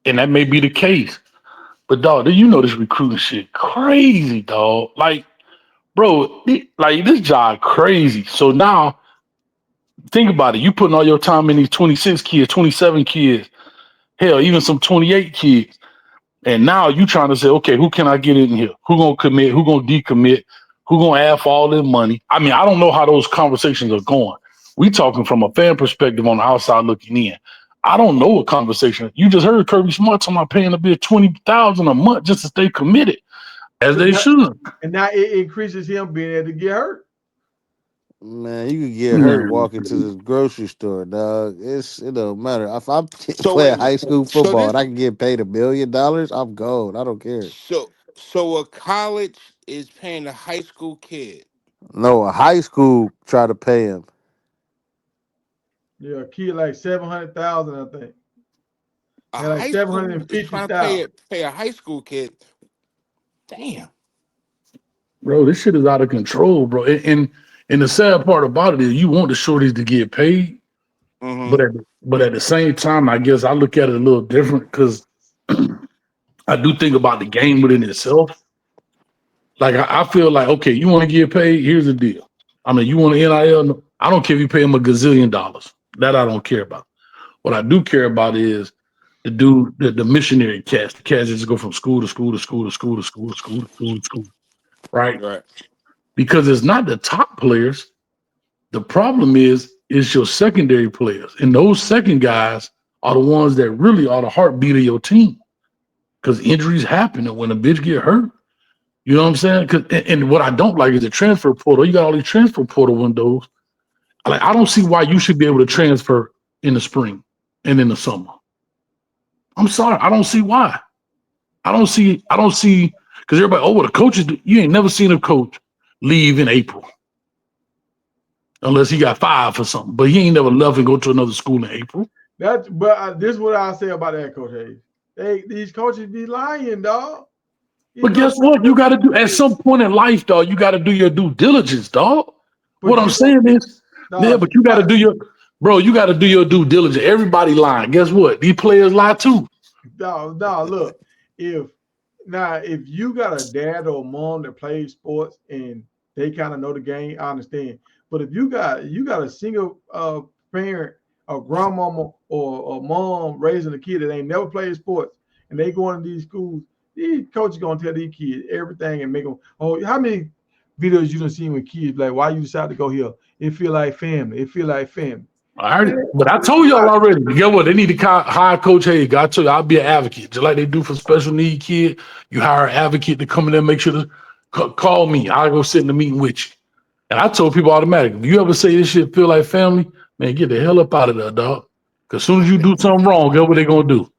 and that may be the case. But dog, you know this recruiting shit crazy, dog. Like, bro, like this job crazy. So now think about it. You putting all your time in these 26 kids, 27 kids, hell, even some 28 kids. And now you trying to say, okay, who can I get in here? Who gonna commit? Who gonna decommit? Who gonna add for all this money? I mean, I don't know how those conversations are going. We talking from a fan perspective on the outside looking in. I don't know what conversation. You just heard Kirby Smart talking about paying a bit 20,000 a month just to stay committed, as they should. and now it increases him being able to get hurt. Man, you could get hurt Man, walking to the grocery store, dog. It don't matter. If I'm So playing wait, high school so football and this I can get paid $1 million, I'm gold. I don't care. so a college is paying a high school kid. No, a high school try to pay him. Yeah, a kid like 700,000, I think. A And like high seven hundred school and is fifty trying to thousand. pay a high school kid. Damn. bro, this shit is out of control, bro. And the sad part about it is you want the shorties to get paid, Mm-hmm. but at the same time, I guess I look at it a little different because I do think about the game within itself. Like I feel like, okay, you want to get paid? Here's the deal. I mean, you want an NIL? No, I don't care if you pay him a gazillion dollars. That I don't care about. What I do care about is the missionary cast, the cast that just go from school to school to school to school to school to school to school to school, right? Right. Because it's not the top players. The problem is it's your secondary players, and those second guys are the ones that really are the heartbeat of your team. Because injuries happen, and when a bitch get hurt, you know what I'm saying? And what I don't like is the transfer portal. You got all these transfer portal windows. Like I don't see why you should be able to transfer in the spring and in the summer. I'm sorry, I don't see why. I don't see because everybody, oh, well, the coaches, you ain't never seen a coach leave in April unless he got fired for something. But he ain't never left and go to another school in April. This is what I say about that, Coach Hayes. These coaches be lying, dog. But guess what? You got to do at some point in life, dog. You got to do your due diligence, dog. What I'm saying is, yeah, but you got to do your, bro. You got to do your due diligence. Everybody lying. Guess what? These players lie too. No, look, if you got a dad or a mom that plays sports and they kind of know the game, I understand. But if you got a single parent, a grandmama or a mom raising a kid that ain't never played sports and they going to these schools, these coaches gonna tell these kids everything and make them. Oh, how many videos you done seen with kids like, why you decide to go here? It feel like family. It feel like family. But I told y'all already. Get what? They need to hire Coach Hayes. I told you, I'll be an advocate. Just like they do for special need kid. You hire an advocate to come in there and make sure to call me. I'll go sit in the meeting with you. And I told people automatically, if you ever say this shit feel like family, man, get the hell up out of there, dog. Because as soon as you do something wrong, guess what they going to do?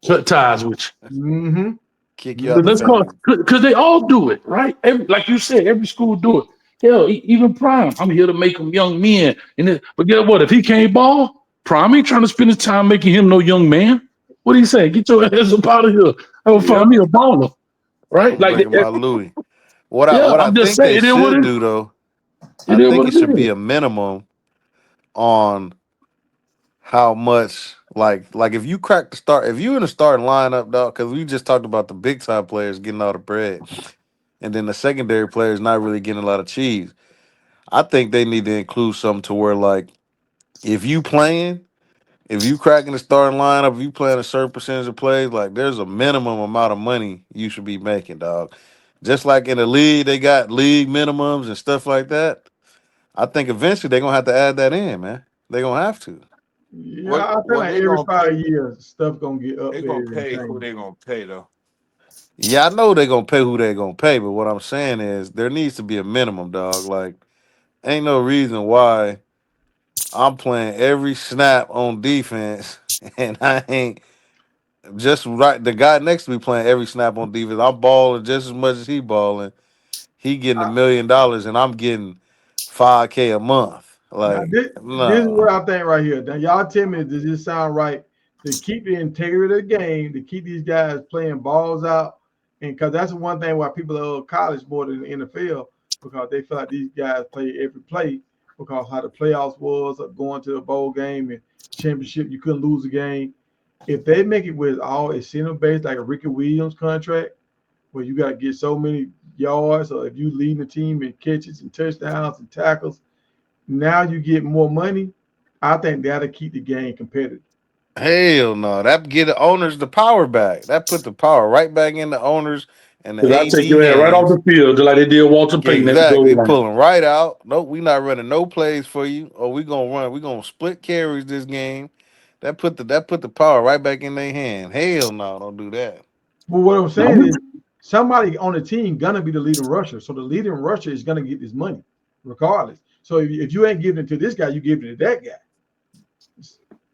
Cut ties with you. Mm-hmm. Kick you out the Let's call family. because they all do it, right? Like you said, every school do it. Hell, even Prime. I'm here to make them young men. But guess what? If he can't ball, Prime ain't trying to spend his time making him no young man. What do you say? Get your ass up out of here. I will find me a baller, right? I'm Like, bringing my Louis. yeah, What I I'm just think they saying. It is what should it. do though, I It is think what it it should is. be a minimum on how much like if you crack the start if you in the starting lineup, dog, because we just talked about the big time players getting all the bread and then the secondary players not really getting a lot of cheese. I think they need to include something to where like if you playing, if you cracking the starting lineup, if you playing a certain percentage of plays, like there's a minimum amount of money you should be making, dog. Just like in the league, they got league minimums and stuff like that. I think eventually they're gonna have to add that in, man. They're gonna have to. Yeah, What I feel what like they every gonna pay? 5 years stuff gonna get They gonna updated and pay who changed. they gonna pay though. Yeah, I know they're gonna pay who they're gonna pay, but what I'm saying is there needs to be a minimum, dog. Like, ain't no reason why I'm playing every snap on defense and I ain't just right. The guy next to me playing every snap on defense. I'm balling just as much as he balling. He getting $1 million and I'm getting 5K a month. Now Like, this is no. what I think right here. Now y'all tell me, does this sound right? To keep the integrity of the game, to keep these guys playing balls out, And because that's one thing why people love college more than the NFL, because they feel like these guys play every play because how the playoffs was of going to the bowl game and championship, you couldn't lose a game. If they make it with all incentive based, like a Ricky Williams contract, where you got to get so many yards, or if you lead the team in catches and touchdowns and tackles, now you get more money. I think that'll keep the game competitive. Hell no. That get the owners the power back. That put the power right back in the owners and the Because I take AD your head right off hands. the field, just like they did Walter Payton at the goal Exactly. line. Pulling right out. Nope, we not running no plays for you. Or we gonna run. We gonna split carries this game. That put the power right back in their hand. Hell no, don't do that. But what I'm Now, saying is somebody on the team gonna be the leading rusher. So the leading rusher is gonna get this money regardless. So if you ain't giving it to this guy, you giving it to that guy.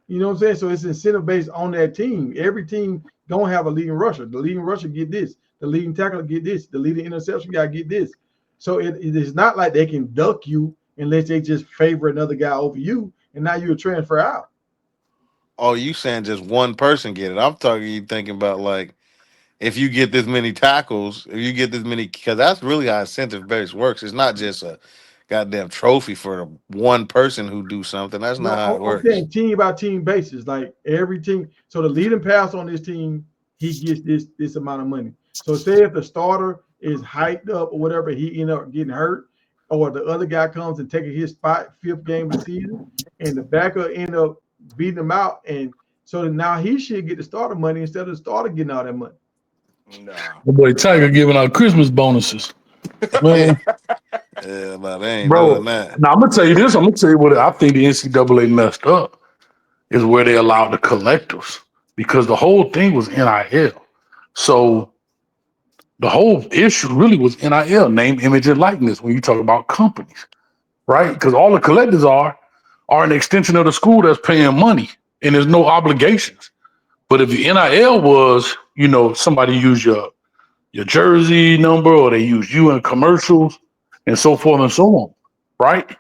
You know what I'm saying? So it's incentive based on that team. Every team gonna have a leading rusher. The leading rusher get this. The leading tackler get this. The leading interception guy get this. So it is not like they can duck you unless they just favor another guy over you, and now you're transfer out. Oh, you saying just one person get it? I'm talking. You thinking about like if you get this many tackles, if you get this many, because that's really how incentive based works. It's not just a goddamn trophy for the one person who do something. That's No, not how it I'm works. saying team by team basis. Like every team. So the leading pass on this team, he gets this amount of money. So say if the starter is hyped up or whatever, he end up getting hurt, or the other guy comes and taking his spot fifth game of the season, and the backer end up beating him out, and so now he should get the starter money instead of the starter getting all that money. Nah. the boy Tiger giving out Christmas bonuses. Man, Yeah, but they ain't doing bro. that. Now I'm gonna tell you this. I'm gonna tell you what I think the NCAA messed up is where they allowed the collectives because the whole thing was NIL. So the whole issue really was NIL, name, image, and likeness. When you talk about companies, right? Because all the collectives are an extension of the school that's paying money, and there's no obligations. But if the NIL was, somebody use your jersey number or they use you in commercials and so forth and so on, right?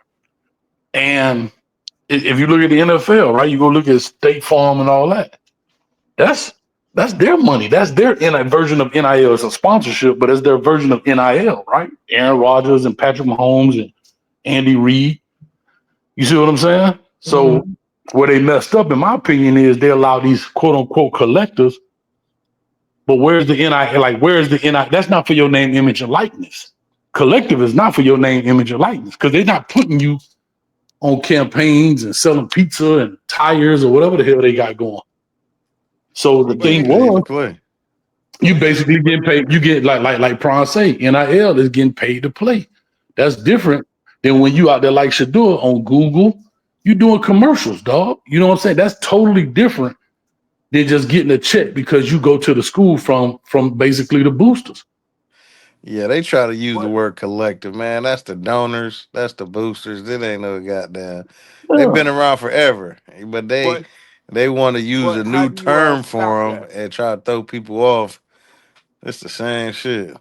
And if you look at the NFL, right, you go look at State Farm and all that. That's that's their money. That's their version of NIL. It's a sponsorship, but it's their version of NIL, right? Aaron Rodgers and Patrick Mahomes and Andy Reid. You see what I'm saying? So Mm-hmm. where they messed up, in my opinion, is they allow these quote unquote collectors. But where's the NIL? Like, where's the NIL? That's not for your name, image, and likeness. Collective is not for your name, image, and likeness because they're not putting you on campaigns and selling pizza and tires or whatever the hell they got going. So the You But getting thing here's paid to was, play. you but here's basically get paid. You get like Prawn say, NIL is getting paid to play. That's different than when you out there like Shador on Google. You doing commercials, dog. You know what I'm saying? That's totally different than just getting a check because you go to the school from basically the boosters. Yeah, they try to use the but word collective, man. That's the donors, that's the boosters. It ain't no goddamn. They've Yeah. been around forever, but they but they want to use but a how new do you term stop for them that? and try to throw people off. It's the same shit.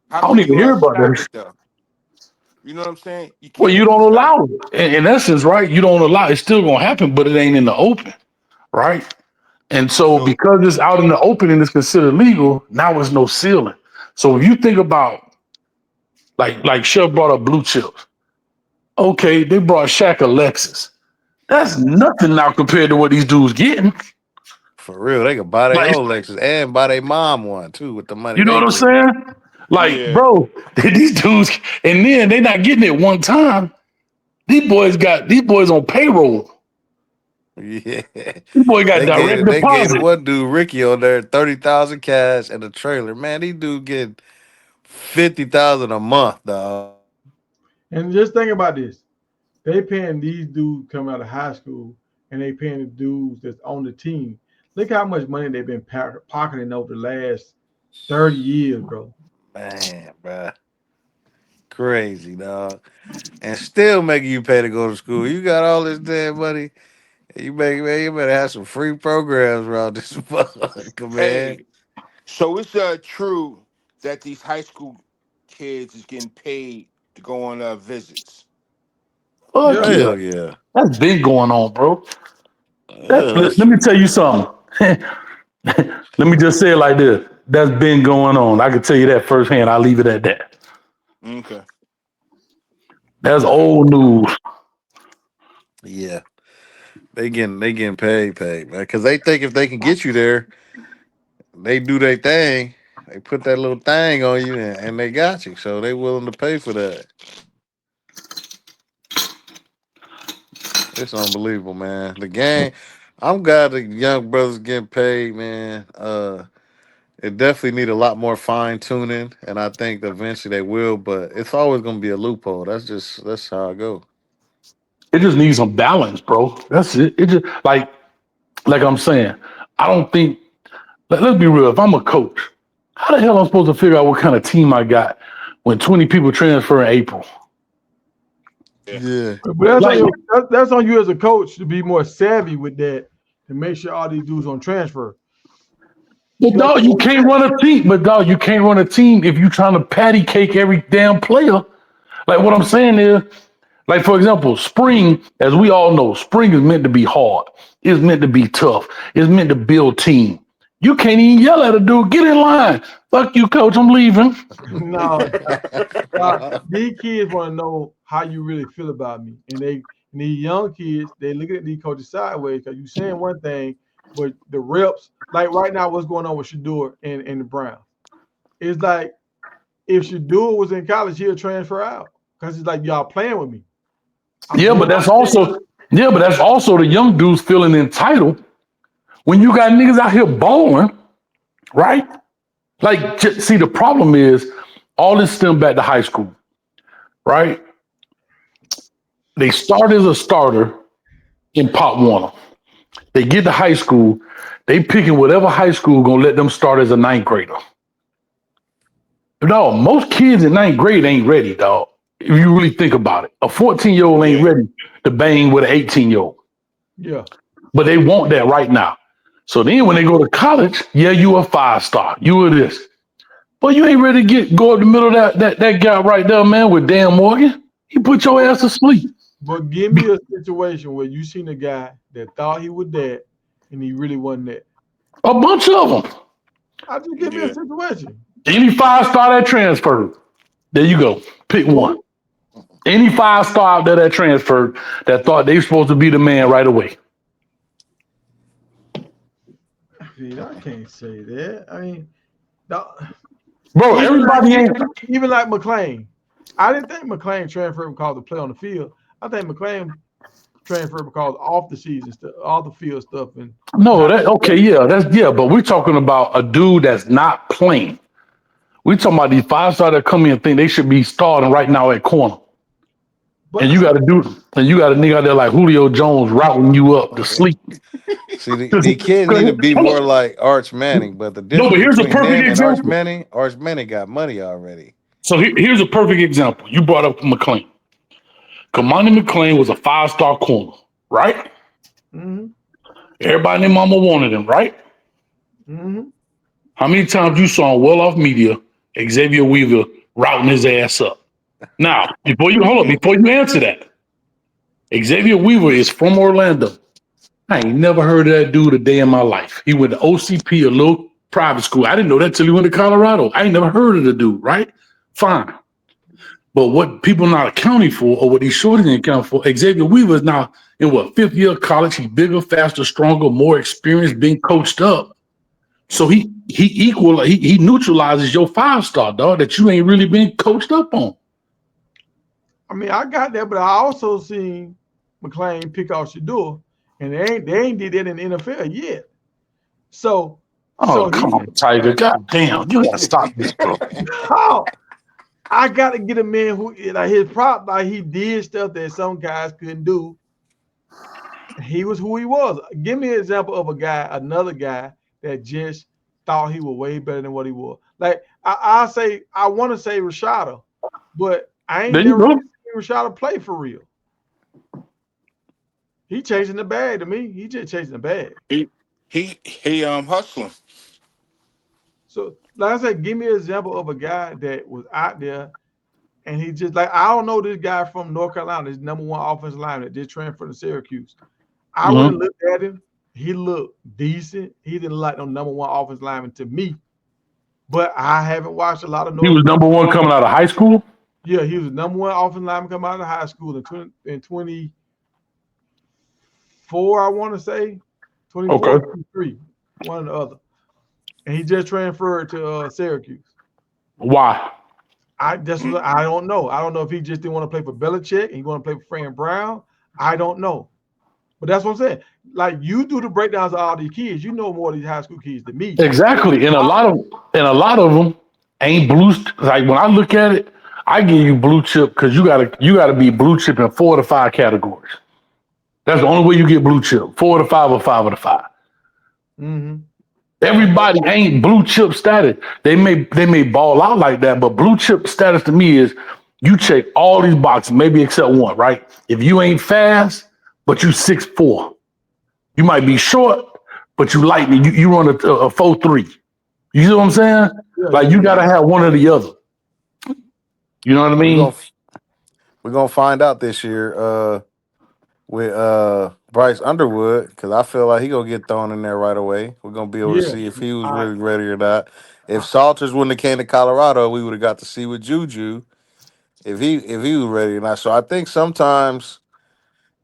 How I don't can even you hear about stop that. it though? You know what I'm saying? You Well, you can't don't stop allow it. In essence, right? You don't allow it's still gonna happen, but it ain't in the open, right? And it. so So because it's out in the open and it's considered legal, now there's no ceiling. So if you think about like Chef brought up blue chips. Okay, they brought Shaq a Lexus. That's nothing now compared to what these dudes getting. For real, they could buy their Like, own Lexus and buy their mom one too with the money you know they what I'm get. saying? Like, yeah, bro, these dudes, and then they not getting it one time. These boys on payroll. Yeah, These boy got direct they gave the deposit. one dude Ricky on there 30,000 cash and a trailer. Man, these dude get 50,000 a month, dog. And just think about this. They paying these dudes coming out of high school, and they paying the dudes that's on the team. Look how much money they've been pocketing over the last 30 years, bro. Man, bruh. Crazy, dog. And still making you pay to go to school. You got all this damn money. Man, you better have some free programs around this motherfucker, man. hey, so it's true that these high school kids is getting paid to go on visits. Fuck Yeah. yeah. Hell yeah. That's been going on, bro. Yeah, Let that's me true. tell you something. Let me just say it like this. that's been going on. I can tell you that firsthand. I'll leave it at that. Okay. That's old news. Yeah, they getting paid, man. Because they think if they can get you there, they do their thing. They put that little thing on you, and they got you. So they willing to pay for that. It's unbelievable, man. The game. I'm glad the young brothers getting paid, man. It definitely need a lot more fine tuning, and I think eventually they will. But it's always gonna be a loophole. That's how I go. It just needs some balance, bro. That's it. It just like I'm saying. I don't think. Let's be real. If I'm a coach, how the hell am I supposed to figure out what kind of team I got when 20 people transfer in April? Yeah, But Like, that's on you as a coach to be more savvy with that to make sure all these dudes on transfer. but dog, you can't run a team. But dog, you can't run a team if you're trying to patty cake every damn player. Like what I'm saying is, like for example, spring, as we all know, spring is meant to be hard. It's meant to be tough. It's meant to build team. You can't even yell at a dude. Get in line. Fuck you, coach. I'm leaving. No, these kids want to know how you really feel about me, and these young kids they looking at these coaches sideways because you saying one thing, but the reps like right now, what's going on with Shador and the Browns? It's like if Shador was in college, he'll transfer out because it's like y'all playing with me. But that's also the young dudes feeling entitled when you got niggas out here balling, right? Like, see, the problem is all this stem back to high school, right? They start as a starter in Pop Warner. They get to high school, they picking whatever high school gonna let them start as a ninth grader. No, most kids in ninth grade ain't ready, dog. If you really think about it, a 14-year-old ain't ready to bang with an 18-year-old. Yeah. But they want that right now. So then when they go to college, yeah, you a 5-star. You are this. But you ain't ready to go up the middle of that guy right there, man, with Dan Morgan. He put your ass to sleep. But give me a situation where you seen a guy that thought he was that and he really wasn't that. A bunch of them. I just give me a situation. Any 5-star that transferred. There you go. Pick one. Any 5-star out there that transferred that thought they were supposed to be the man right away. I can't say that. I mean, bro, everybody ain't even like McClain. I didn't think McClain transferred because to play on the field. I think McClain transferred because off the season stuff, all the field stuff. And no, but we're talking about a dude that's not playing. We talking about these 5-star that come in and think they should be starting right now at corner. But and you got a nigga out there like Julio Jones routing you up to sleep. See, the kid need to be more like Arch Manning, but the difference here's a between perfect them example. and Arch Manning got money already. So here's a perfect example. You brought up McClain. Kamani McClain was a 5-star corner, right? Mm-hmm. Everybody and their mama wanted him, right? Mm-hmm. How many times you saw on Well Off Media Xavier Weaver routing his ass up? Now, before you answer that, Xavier Weaver is from Orlando. I ain't never heard of that dude a day in my life. He went to OCP, a little private school. I didn't know that till he went to Colorado. I ain't never heard of the dude, right? Fine. But what people not accounting for, or what these shorties didn't account for, Xavier Weaver is now in 5th year of college. He's bigger, faster, stronger, more experienced, being coached up. So he neutralizes your 5-star, dog, that you ain't really been coached up on. I mean, I got that, but I also seen McClain pick out Shador, and they ain't did that in the NFL yet. So come on, Tiger. God damn, you gotta stop this, bro. I gotta get a man who like his prop, like he did stuff that some guys couldn't do. He was who he was. Give me an example of another guy that just thought he was way better than what he was. Like I want to say Rashada, but I ain't never seen Rashada play for real. He chasing the bag to me. He just chasing the bag. He hustling. So like I said, give me an example of a guy that was out there and he just like, I don't know this guy from North Carolina, his number 1 offensive lineman that just transferred to Syracuse. I would have looked at him. He looked decent. He didn't look like no number 1 offensive lineman to me. but I haven't watched a lot of He was North. number one coming out of high school. Yeah, he was the number one offensive lineman coming out of high school in 24, I want to say. 24, Okay. 23, one or the other. And he just transferred to Syracuse. Why? I don't know. I don't know if he just didn't want to play for Belichick and he want to play for Fran Brown. I don't know. But that's what I'm saying. Like, you do the breakdowns of all these kids. You know more of these high school kids than me. Exactly. And a lot of them ain't blue. Like when I look at it, I give you blue chip because you gotta be blue chip in 4 to 5 categories. That's the only way you get blue chip. 4 to 5 or 5 to 5. Mm-hmm. Everybody ain't blue chip status. They may ball out like that, but blue chip status to me is you check all these boxes, maybe except one, right? If you ain't fast, but you 6'4", you might be short, but you lightning. You run a 4'3". You see what I'm saying? Like you gotta have one or the other. You know what I mean? We're gonna find out this year with Bryce Underwood because I feel like he gonna get thrown in there right away. We're gonna be able to see if he was really ready or not. If Salters wouldn't have came to Colorado, we would have got to see with Juju if he was ready or not. So I think sometimes,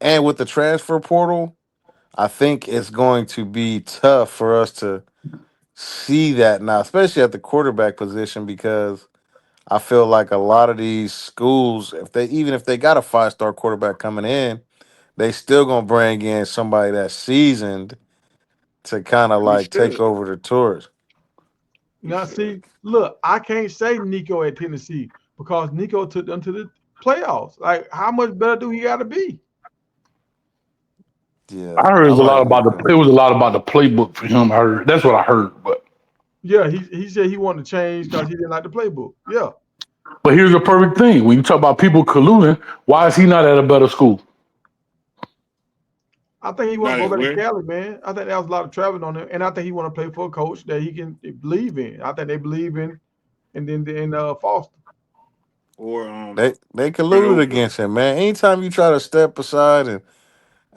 and with the transfer portal, I think it's going to be tough for us to see that now, especially at the quarterback position, because I feel like a lot of these schools, even if they got a 5-star quarterback coming in, they still gonna bring in somebody that's seasoned to kind of like take over the tours. Now, see, look, I can't say Nico at Tennessee because Nico took them to the playoffs. Like, how much better do he got to be? Yeah, I heard it was a lot about the playbook for him. I heard that's what I heard, but yeah, he said he wanted to change because he didn't like the playbook. Yeah. But here's a perfect thing. When you talk about people colluding, why is he not at a better school? I think he want to go back to Cali, man. I think there was a lot of traveling on him, and I think he want to play for a coach that he can believe in. I think they believe in, and then in Foster. Or they colluded against him, man. Anytime you try to step aside and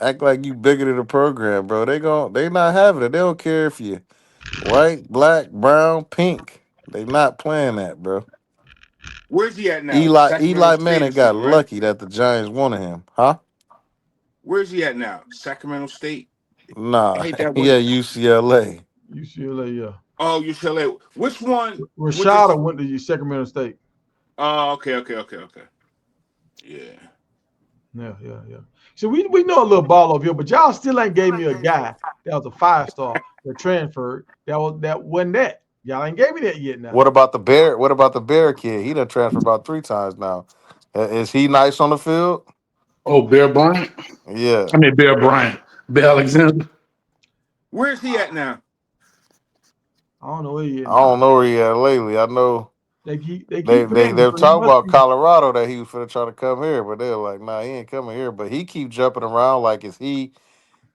act like you bigger than the program, bro, they not having it. They don't care if you white, black, brown, pink. They not playing that, bro. Where's he at now? Eli Manning got lucky that the Giants wanted him, huh? Where's he at now? Sacramento State? Nah, yeah, UCLA. UCLA, yeah. Oh, UCLA. Which one? Rashada went to Sacramento State. Oh, okay. Yeah. So we know a little ball over here, but y'all still ain't gave me a guy that was a 5-star that transferred. That wasn't that. Y'all ain't gave me that yet now. What about the Bear kid? He done transferred about 3 times now. Is he nice on the field? Oh, Bear Bryant? Yeah. I mean Bear Bryant. Bear Alexander. Where's he at now? I don't know where he is. I don't know where he at lately. I know they're talking about Colorado that he was finna try to come here, but they're like, nah, he ain't coming here. But he keep jumping around like, is he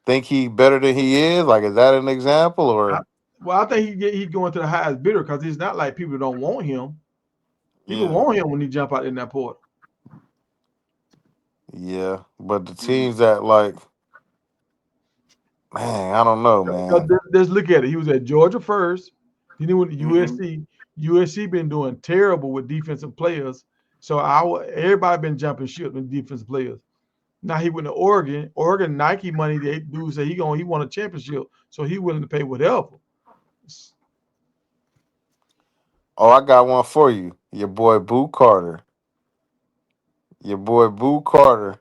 think he better than he is? Like, is that an example or? I think he going to the highest bidder because it's not like people don't want him. People want him when he jump out in that portal. Yeah, but the teams that like, man, I don't know, man. Let's look at it. He was at Georgia first. Then he went to USC. USC been doing terrible with defensive players. So everybody been jumping ship with defensive players. Now he went to Oregon. Oregon Nike money. They dude say he won a championship, so he willing to pay whatever. Oh, I got one for you. Your boy Boo Carter. Your boy Boo Carter.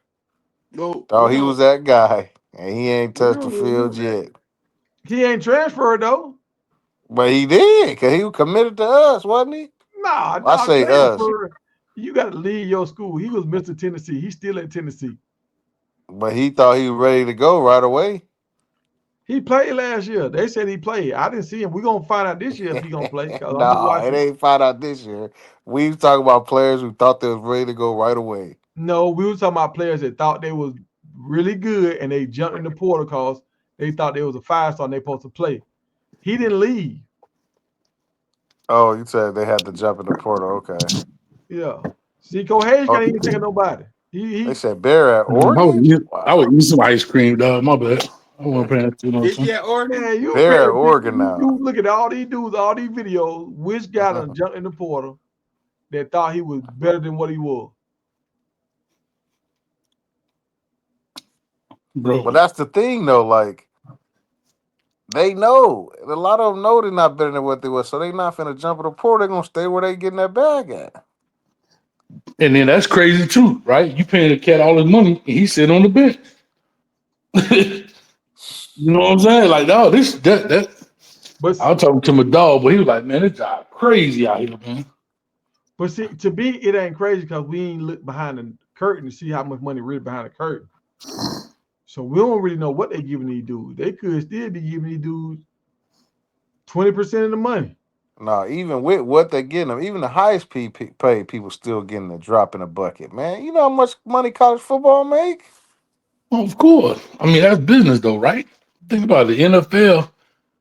Oh, he was that guy, and he ain't touched the field yet. He ain't transferred though. But he did, because he was committed to us, wasn't he? Nah, I say us. You got to leave your school. He was Mr. Tennessee. He's still at Tennessee. But he thought he was ready to go right away. He played last year. They said he played. I didn't see him. We're going to find out this year if he's going to play. No, it ain't find out this year. We was talking about players who thought they was ready to go right away. No, we were talking about players that thought they was really good and they jumped in the portal because they thought they was a 5-star and they supposed to play. He didn't leave. Oh, you said they had to jump in the portal. Okay. Yeah. Zico Hayes can't even take nobody. They said Bear at Oregon? I would eat some ice cream, dog. My bad. I wasn't paying attention. Is he at Oregon? Man, you They're pay at attention. Oregon now. You look at all these dudes, all these videos. Which guy done jumped in the portal that thought he was better than what he was? Bro. But that's the thing, though. Like, they know. A lot of them know they're not better than what they were, so they not finna jump in the portal. They're gonna stay where they getting that bag at. And then that's crazy too, right? You paying the cat all his money, and he sit on the bench. You know what I'm saying? Like, no, that. But I was talking to my dog, but he was like, "Man, this job crazy out here, man." But see, to me, it ain't crazy because we ain't look behind the curtain to see how much money really behind the curtain. So we don't really know what they giving these dudes. They could still be giving these dudes 20% of the money. No, even with what they're getting them, even the highest paid people still getting a drop in a bucket, man. You know how much money college football make? Well, of course. I mean, that's business, though, right? Think about it. The NFL,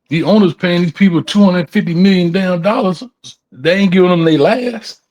the owners paying these people $250 million damn dollars. They ain't giving them their last.